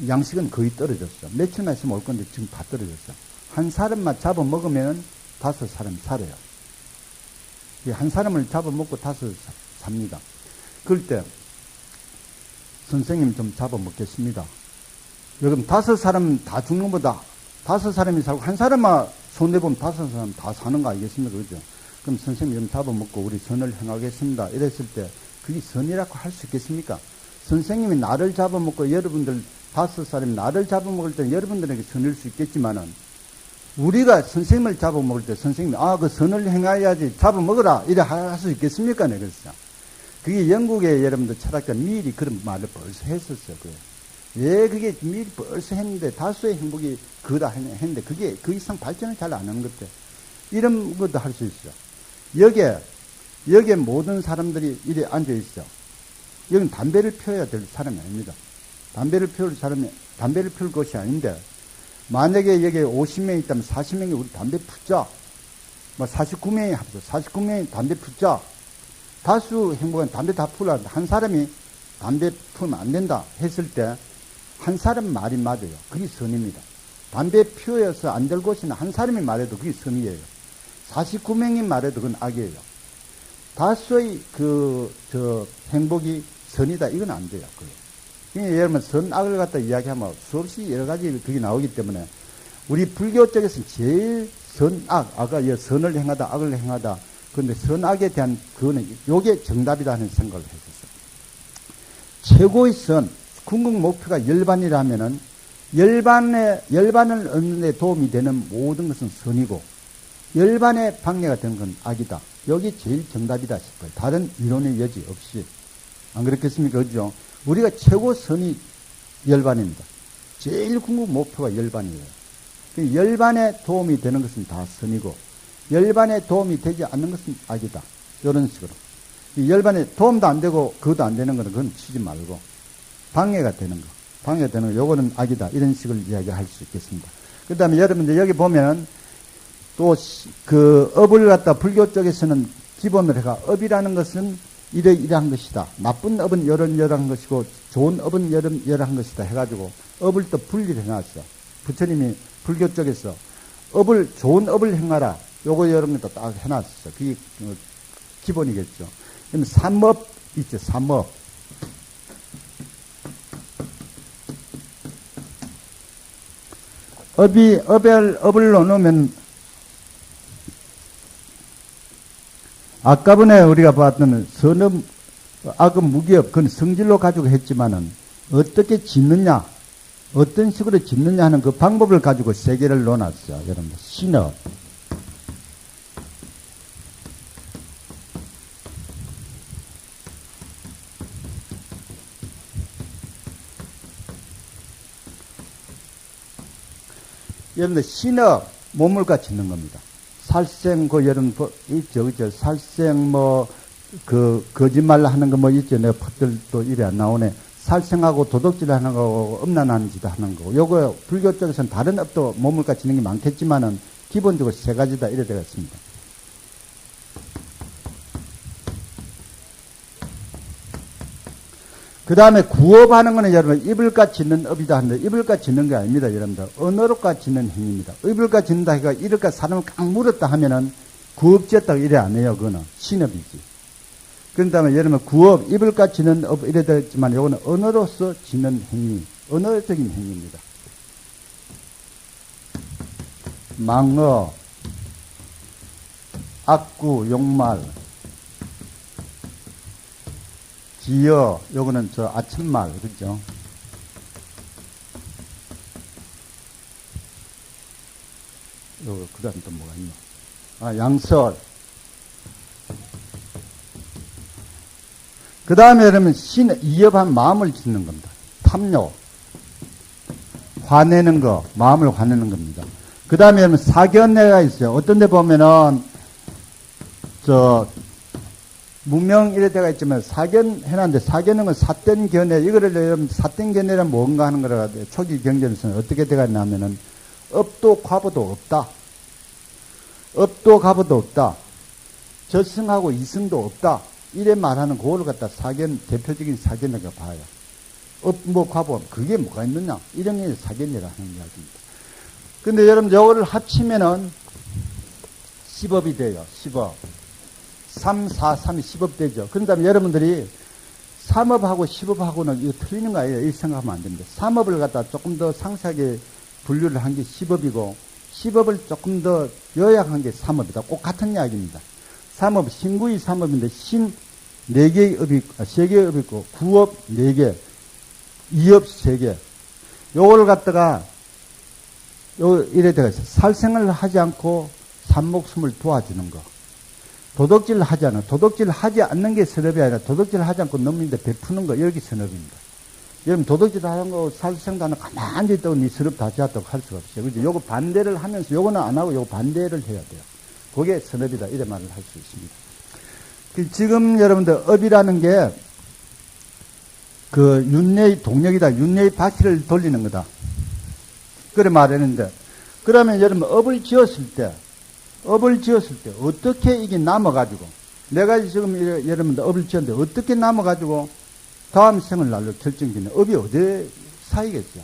[SPEAKER 1] 양식은 거의 떨어졌어. 며칠만 있으면 올 건데 지금 다 떨어졌어. 한 사람만 잡아먹으면 5사람이 살아요. 한 사람을 잡아먹고 5 삽니다. 그럴 때 선생님 좀 잡아먹겠습니다. 여러분 5사람 다 죽는 것보다 5사람이 살고 한 사람만 손내보면 5사람 다 사는 거 아니겠습니까? 그죠? 그럼 선생님 좀 잡아먹고 우리 선을 행하겠습니다. 이랬을 때 그게 선이라고 할 수 있겠습니까? 선생님이 나를 잡아먹고 여러분들 5사람이 나를 잡아먹을 때 여러분들에게 선일 수 있겠지만은 우리가 선생님을 잡아먹을 때 선생님이 그 선을 행해야지 잡아먹어라 이래 할 수 있겠습니까? 네, 그랬어. 그게 영국의 여러분들 철학자 밀이 그런 말을 벌써 했었어요. 왜 그게 미리 벌써 했는데 다수의 행복이 그다 했는데 그게 그 이상 발전을 잘 안 하는 것 같아. 이런 것도 할 수 있어. 여기에 모든 사람들이 이래 앉아 있어. 여기는 담배를 피워야 될 사람이 아닙니다. 담배를 피울 것이 아닌데 만약에 여기에 50명이 있다면 40명이 우리 담배 푸자. 뭐 49명이 합쳐 49명이 담배 푸자. 다수 행복은 담배 다 풀라. 한 사람이 담배 풀면 안 된다 했을 때 한 사람 말이 맞아요. 그게 선입니다. 담배 피워서 안 될 곳이나 한 사람이 말해도 그게 선이에요. 49명이 말해도 그건 악이에요. 다수의 행복이 선이다. 이건 안 돼요. 그러니까 예를 들면 선악을 갖다 이야기하면 수없이 여러 가지 그게 나오기 때문에 우리 불교 쪽에서는 제일 선악, 아까 선을 행하다, 악을 행하다. 그런데 선악에 대한 그거는 요게 정답이다 하는 생각을 했었어요. 최고의 선, 궁극 목표가 열반이라면은 열반을 얻는 데 도움이 되는 모든 것은 선이고 열반에 방해가 되는 건 악이다. 여기 제일 정답이다 싶어요. 다른 이론의 여지 없이. 안 그렇겠습니까? 그죠? 우리가 최고 선이 열반입니다. 제일 궁극 목표가 열반이에요. 열반에 도움이 되는 것은 다 선이고 열반에 도움이 되지 않는 것은 악이다. 이런 식으로. 열반에 도움도 안 되고 그것도 안 되는 거는 그건 치지 말고 방해가 되는 거. 방해가 되는 거. 요거는 악이다. 이런 식으로 이야기할 수 있겠습니다. 그 다음에 여러분들 여기 보면 또 그 업을 갖다 불교 쪽에서는 기본으로 해가 업이라는 것은 이러이러한 것이다. 나쁜 업은 이러이러한 것이고 좋은 업은 이러이러한 것이다 해가지고 업을 또 분리를 해놨어. 부처님이 불교 쪽에서 좋은 업을 행하라. 요거 여러분들 딱 해놨어. 그게 기본이겠죠. 그럼 삼업 있죠. 삼업. 업을 놓으면 아까 전에 우리가 봤던 선업, 악업, 무기업, 그건 성질로 가지고 했지만은 어떻게 짓느냐, 어떤 식으로 짓느냐 하는 그 방법을 가지고 세 개를 놓았어요. 여러분들. 신업. 여러분들, 신업, 몸물과 짓는 겁니다. 살생, 여러분, 있죠. 그죠? 살생, 거짓말 하는 거 있죠. 내가 팟들도 이래 안 나오네. 살생하고 도덕질 하는 거고, 음란하는 짓 하는 거고. 요거, 불교 쪽에서는 다른 업도 몸물과 짓는 게 많겠지만은, 기본적으로 세 가지다. 이래 되겠습니다. 그 다음에 구업하는 거는 여러분 이불과 짓는 업이다 하는데 이불과 짓는 게 아닙니다. 여러분들 언어로과 짓는 행위입니다. 이불과 짓는다 해가 이럴까 사람을 깡 물었다 하면은 구업 짓다고 이래 안 해요. 그거는 신업이지. 그런 다음에 여러분 구업 이불과 짓는 업 이래 되었지만 이거는 언어로서 짓는 행위, 언어적인 행위입니다. 망어, 악구, 욕말, 기여, 요거는 아침말, 그죠? 요거, 그 다음 또 뭐가 있나? 양설. 그 다음에 그러면 이업한 마음을 짓는 겁니다. 탐욕. 화내는 거, 마음을 화내는 겁니다. 그 다음에 그러면 사견내가 있어요. 어떤 데 보면은, 무명 이래 때가 있지만 사견 해놨는데 사견은 건 삿된 견해 이거를 여러분 삿된 견해란 뭔가 하는 거라 초기 경전에서는 어떻게 돼가 있냐면은 업도 과보도 없다. 업도 과보도 없다. 저승하고 이승도 없다. 이래 말하는 그거를 갖다 사견 대표적인 사견이라고 봐요. 업 과보 그게 뭐가 있느냐 이런 게 사견이라는 이야기입니다. 근데 여러분 요거를 합치면은 10업이 돼요. 10업. 3, 4, 3이 10업 되죠. 그런 다음에 여러분들이 3업하고 10업하고는 이거 틀리는 거 아니에요. 이렇게 생각하면 안 됩니다. 3업을 갖다 조금 더 상세하게 분류를 한 게 10업이고 10업을 조금 더 요약한 게 3업이다. 꼭 같은 이야기입니다. 3업, 신구의 3업인데 신 4개의 업이, 3개의 업이 있고 9업 4개, 2업 3개. 요거를 갖다가 이래 되어 있어요. 살생을 하지 않고 산목숨을 도와주는 거. 도덕질을 하지 않아. 도덕질을 하지 않는 게 선업이 아니라 도덕질을 하지 않고 넘는데 베푸는 거, 여기 선업입니다. 여러분, 도덕질을 하는 거, 살생도 하는 가만히 있다고 니 선업 다 지었다고 할 수가 없어요. 그죠? 요거 반대를 하면서, 요거는 안 하고 요거 반대를 해야 돼요. 그게 선업이다. 이래 말을 할 수 있습니다. 지금 여러분들, 업이라는 게, 윤회의 동력이다. 윤회의 바퀴를 돌리는 거다. 그래 말했는데, 그러면 여러분, 업을 지었을 때, 어떻게 이게 남아가지고, 내가 지금 여러분들 업을 지었는데, 어떻게 남아가지고, 다음 생을 날로 결정짓는 업이 어디에 사이겠죠.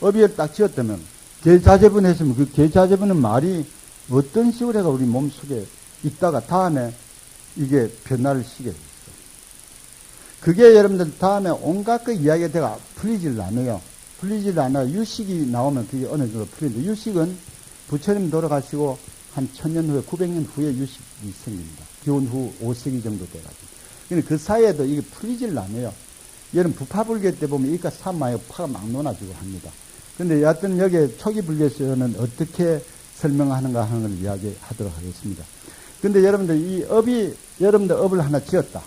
[SPEAKER 1] 업이를 딱 지었다면, 계좌제분 했으면 그 계좌제분은 말이 어떤 식으로 해가 우리 몸 속에 있다가 다음에 이게 변화를 시게 됐어요. 그게 여러분들 다음에 온갖 그 이야기가 제가 풀리질 않아요. 풀리질 않아요. 유식이 나오면 그게 어느 정도 풀리는데, 유식은 부처님 돌아가시고 한 1000년 후에, 900년 후에 유식이 생깁니다. 기원 후 5세기 정도 돼가지고. 근데 그 사이에도 이게 풀리질 않아요. 여러분 부파불교 때 보면 이까 사마에 파가 막 논아지고 합니다. 근데 여하튼 여기 초기 불교에서는 어떻게 설명하는가 하는 걸 이야기하도록 하겠습니다. 근데 여러분들 이 업이, 여러분들 업을 하나 지었다.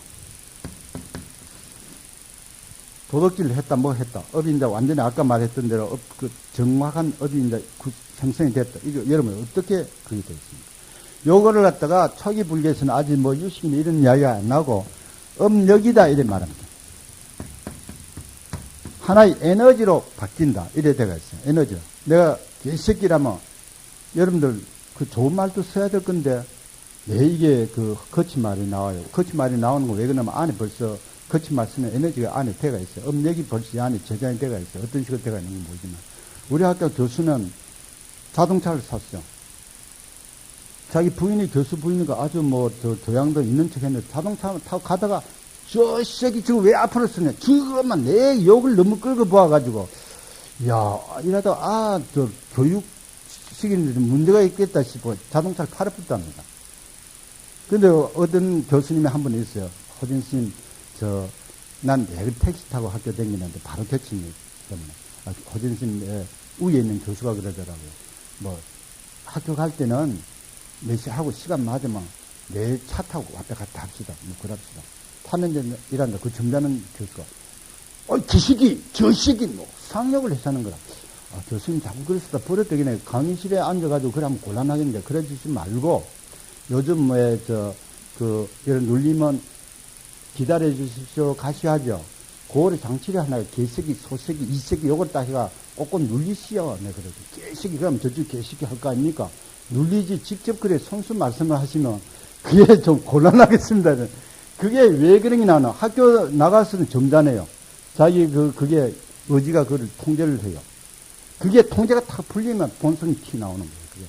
[SPEAKER 1] 도덕질을 했다, 뭐 했다. 업이 이제 완전히 아까 말했던 대로 그 정확한 업이 이제 형성이 됐다. 이거 여러분 어떻게 그게 되겠습니까? 요거를 갖다가 초기 불교에서는 아직 뭐 유식이나 이런 이야기가 안 나고 업력이다 이래 말합니다. 하나의 에너지로 바뀐다 이래 돼가 있어요. 에너지. 내가 개새끼라면 여러분들 그 좋은 말도 써야 될 건데 왜 이게 그 거친 말이 나와요? 거친 말이 나오는 거 왜 그러냐면 안에 벌써 거친 말 쓰는 에너지가 안에 돼가 있어요. 업력이 벌써 안에 저장이 돼가 있어요. 어떤 식으로 돼가 있는 건 모르지만 우리 학교 교수는 자동차를 샀어요. 자기 부인이 교수 부인이니까 아주 뭐 저 교양도 있는 척 했는데 자동차 타고 가다가 저 새끼 지금 왜 앞으로 쓰냐? 지금만 내 욕을 너무 끌고 보아가지고 야 이러다가 저 교육식인데 문제가 있겠다 싶어 자동차를 팔아붙답니다. 근데 어떤 교수님이 한 분 있어요. 호진 스님 난 매일 택시 타고 학교 다니는데 바로 교침이 때문에 호진 스님 위에 있는 교수가 그러더라고요. 뭐 학교 갈 때는 몇 시 하고 시간 맞으면 매일 차 타고 왔다 갔다 합시다. 뭐 그럽시다. 타는데 일한다. 그 점잖은 교수가 기식이 저식이 뭐 상욕을 해사는 거라. 교수님 자꾸 그러시다 버릇되기네. 강의실에 앉아가지고 그러면 곤란하겠는데 그러지 말고 요즘 뭐에 이런 눌리면 기다려 주십시오 가시하죠. 그거를 장치를 하나 개새끼, 소새끼, 이새끼 요걸 딱 해가 꼭꼭 눌리시오. 네, 그러죠. 개새끼 그럼 저쪽 개새끼 할 거 아닙니까? 눌리지 직접 그래 선수 말씀을 하시면 그게 좀 곤란하겠습니다. 그게 왜 그런 게 나오나? 학교 나가서는 점잖아요. 자기 그게 의지가 그걸 통제를 해요. 그게 통제가 탁 풀리면 본성이 튀 나오는 거예요. 그게.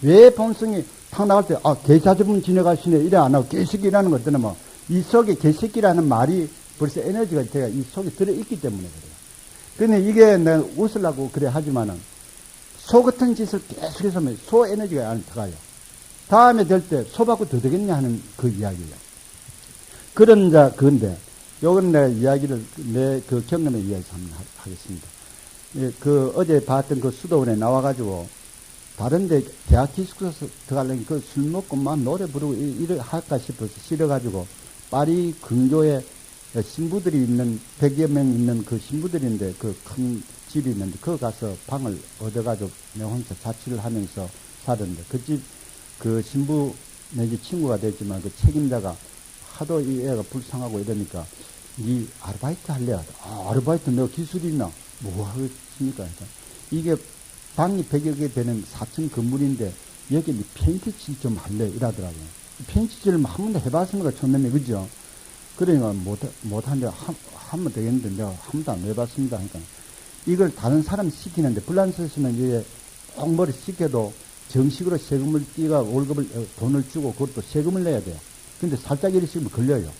[SPEAKER 1] 왜 본성이 탁 나갈 때, 개자주분 지나가시네. 이래 안 하고, 개새끼라는 것 때문에 이 속에 개새끼라는 말이 벌써 에너지가 제가 이 속에 들어있기 때문에 그래요. 근데 이게 내가 웃으려고 그래 하지만은, 소 같은 짓을 계속해서 하면 소 에너지가 안에 들어가요. 다음에 될 때 소 받고 더 되겠냐 하는 그 이야기예요. 그런 그건데, 요건 내가 이야기를, 내 그 경험의 이야기 한번 하겠습니다. 어제 봤던 그 수도원에 나와가지고, 다른데 대학 기숙사 들어가려니 그 술 먹고 막 노래 부르고 이래 할까 싶어서 싫어가지고, 파리 근교에 신부들이 있는, 100여 명 있는 그 신부들인데, 그 큰 집이 있는데, 그거 가서 방을 얻어가지고 내 혼자 자취를 하면서 살았는데, 그 집, 그 신부 내지 친구가 됐지만 그 책임자가 하도 이 애가 불쌍하고 이러니까, 니 아르바이트 할래? 아르바이트 내가 기술이 있나? 뭐 하겠습니까? 그러니까 이게 방이 100여 개 되는 4층 건물인데, 여기 페인트칠 좀 할래? 이러더라고요. 페인트칠을 한 번도 해봤습니까? 처음에는, 그죠? 그러니까 못한데, 하면 되겠는데, 내가 한 번도 안 해봤습니다. 그러니까 이걸 다른 사람 시키는데, 불란서에서는 이제 꼭 머리 씻겨도 정식으로 세금을 띠가 돈을 주고 그것도 세금을 내야 돼요. 근데 살짝 이렇게 씹으면 걸려요.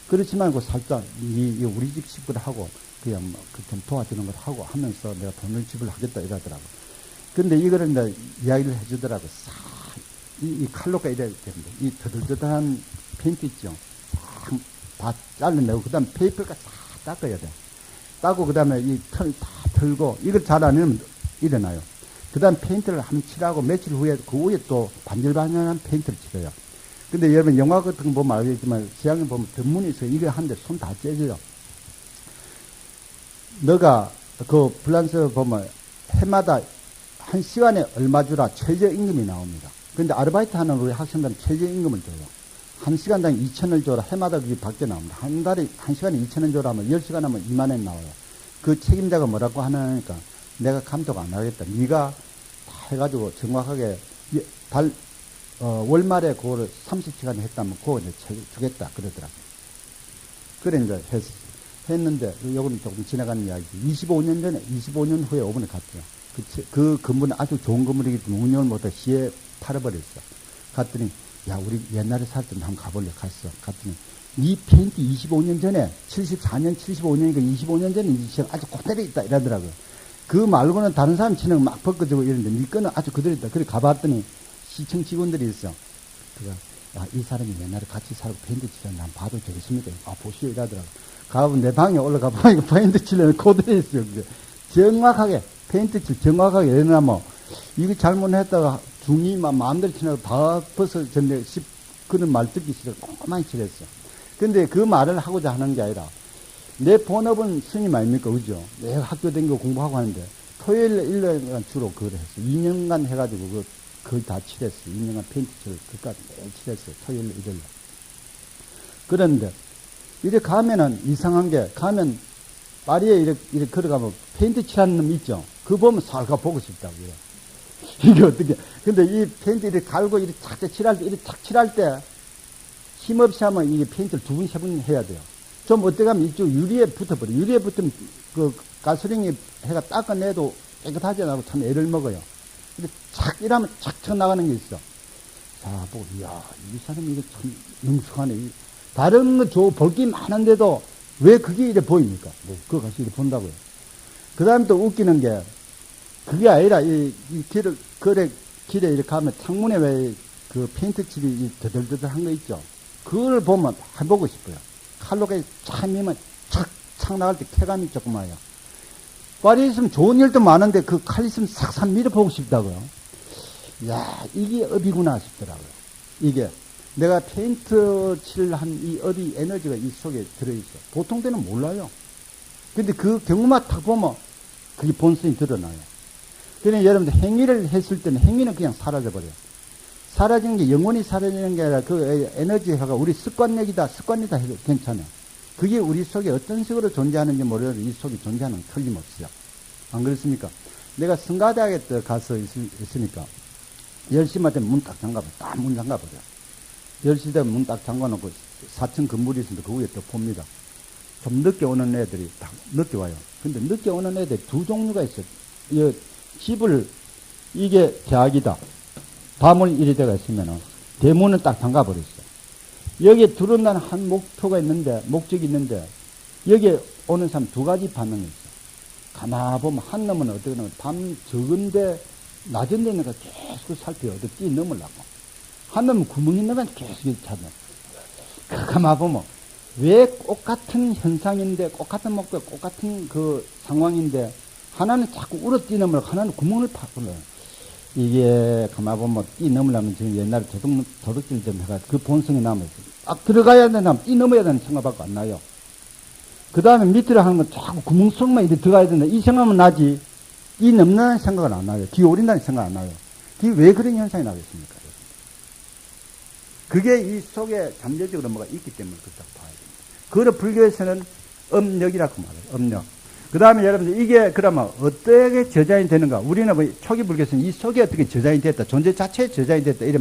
[SPEAKER 1] 그렇지만 그 살짝 우리 집 식구를 하고 그냥 좀 도와주는 걸 하고 하면서 내가 돈을 지불하겠다 이러더라고. 근데 이거를 이제 이야기를 해주더라고. 싹 이 칼로가 이래야 되는데 이 더들더들한 페인트 있죠. 싹 다 잘라내고 그다음 페이퍼가 싹 닦아야 돼. 닦고 그다음에 이 털 다 털고 이걸 잘 안 하면 일어나요. 그다음 페인트를 한번 칠하고 며칠 후에 그 위에 또 반질반질한 페인트를 칠해요. 근데 여러분 영화 같은 거 보면 알겠지만 시장에 보면 덧문이 있어요. 이거 하는데 손 다 째져요. 너가 그 불란서 보면 해마다 한 시간에 얼마 주라 최저임금이 나옵니다. 근데 아르바이트 하는 우리 학생들은 최저임금을 줘요. 한 시간당 2,000원 줘라. 해마다 그게 밖에 나옵니다. 한 달에, 한 시간에 2,000원 줘라 하면 10시간 하면 2만 원 나와요. 그 책임자가 뭐라고 하냐니까 내가 감독 안 하겠다. 네가 다 해가지고 정확하게 월말에 그거를 30시간 했다면 그거 이제 주겠다. 그러더라고요. 그래 이제 했었어요. 했는데, 요거는 조금 지나가는 이야기지. 25년 전에, 25년 후에 5번에 갔대요. 그 건물은 아주 좋은 건물이기 때문에 운영을 못해 시에 팔아버렸어. 갔더니, 야, 우리 옛날에 살던 한번 가볼래? 갔어. 갔더니, 이 페인트 25년 전에, 74년, 75년이니까 25년 전에 이 아주 그대로 있다. 이러더라고요. 그 말고는 다른 사람 치는 거 막 벗겨지고 이러는데, 니 거는 아주 그대로 있다. 그래 가봤더니, 시청 직원들이 있어. 그가, 야, 이 사람이 옛날에 같이 살고 페인트 칠을 난 봐도 되겠습니까? 아, 보시오. 이러더라고. 가보면 내 방에 올라가 보니까 페인트 칠을 그대로 있어요. 정확하게, 페인트 칠 정확하게 해놔면, 이거 잘못했다가 중이만 마음대로 치나고 다 벗어졌네. 그런 말 듣기 싫어. 꼼꼼하게 칠했어. 근데 그 말을 하고자 하는 게 아니라, 내 본업은 스님 아닙니까? 그죠? 내가 학교 다니고 공부하고 하는데, 토요일, 일요일간 주로 그걸 했어. 2년간 해가지고 거의 다 칠했어. 2년간 페인트 칠, 그까지 매일 칠했어. 토요일, 일요일. 그런데, 이렇게 가면은 이상한 게, 가면, 파리에 이렇게 걸어가면 페인트 칠하는 놈 있죠? 그거 보면 살가 보고 싶다고, 그래. 이게 어떻게, 근데 이 페인트 이렇게 갈고 이렇게 착착 칠할 때, 이렇게 착 칠할 때, 힘없이 하면 이게 페인트를 2번, 3번 해야 돼요. 좀 어떻게 하면 이쪽 유리에 붙어버려. 유리에 붙으면 그 가스링이 해가 닦아내도 깨끗하지 않고 참 애를 먹어요. 근데 착 이러면 착착 나가는 게 있어. 자, 보고, 이야, 이 사람이 이게 참 능숙하네. 다른 거 볼 게 많은데도 왜 그게 이래 보입니까? 뭐, 그거 가서 이래 본다고요. 그 다음에 또 웃기는 게, 그게 아니라, 이 길에 이렇게 가면 창문에 왜 그 페인트 칠이 더덜더덜 한 거 있죠? 그걸 보면 해보고 싶어요. 칼로가 참이면 착 나갈 때 쾌감이 조금 와요. 파리에 있으면 좋은 일도 많은데 그 칼 있으면 싹싹 밀어보고 싶다고요. 야, 이게 업이구나 싶더라고요. 이게 내가 페인트 칠한 이 업이 에너지가 이 속에 들어있어. 보통 때는 몰라요. 근데 그 경우만 딱 보면 그게 본성이 드러나요. 그러니 여러분들 행위를 했을 때는 행위는 그냥 사라져버려요. 사라지는 게 영원히 사라지는 게 아니라 그 에너지가 우리 습관력이다 해도 괜찮아요. 그게 우리 속에 어떤 식으로 존재하는지 모르는 이 속에 존재하는 틀림없어요. 안 그렇습니까? 내가 성가대학에 가서 있으니까 10시만 되면 문 딱 잠가버려. 딱 문 잠가버려. 10시 되면 문 딱 잠가놓고 4층 건물이 있으니까 그 위에 또 봅니다. 좀 늦게 오는 애들이 딱 늦게 와요. 근데 늦게 오는 애들이 두 종류가 있어요. 이 집을 이게 대학이다. 밤을 이리 데가 있으면은 대문은 딱 잠가버렸어. 여기에 들어온다는 한 목표가 있는데, 목적이 있는데, 여기에 오는 사람 두 가지 반응이 있어. 가만 보면 한 놈은 어떻게 하면 밤 적은데, 낮은 데 있는 거 계속 살펴요. 어디 뛰어넘으려고. 한 놈은 구멍 있는 건 계속 찾아. 가만 보면, 왜 똑같은 현상인데, 똑같은 목표, 똑같은 그 상황인데, 하나는 자꾸 울어 뛰어넘으려고, 하나는 구멍을 파고요. 이게 가만 보면 뛰어넘으려면 지금 옛날에 도둑질 좀 해가지고 그 본성이 남아있어요. 딱 들어가야 되나 뛰어넘어야 되는 생각밖에 안 나요. 그 다음에 밑으로 하는 건 자꾸 구멍속만 이렇게 들어가야 된다. 이 생각은 나지 뛰어넘는 생각은 안 나요. 기어오른다는 생각 안 나요. 그게 왜 그런 현상이 나겠습니까? 그게 이 속에 잠재적으로 뭐가 있기 때문에 그렇다고 봐야 됩니다. 그걸 불교에서는 업력이라고 말해요. 업력. 그 다음에 여러분들 이게 그러면 어떻게 저장이 되는가? 우리는 뭐 초기 불교에서는 이 속에 어떻게 저장이 됐다. 존재 자체에 저장이 됐다. 이런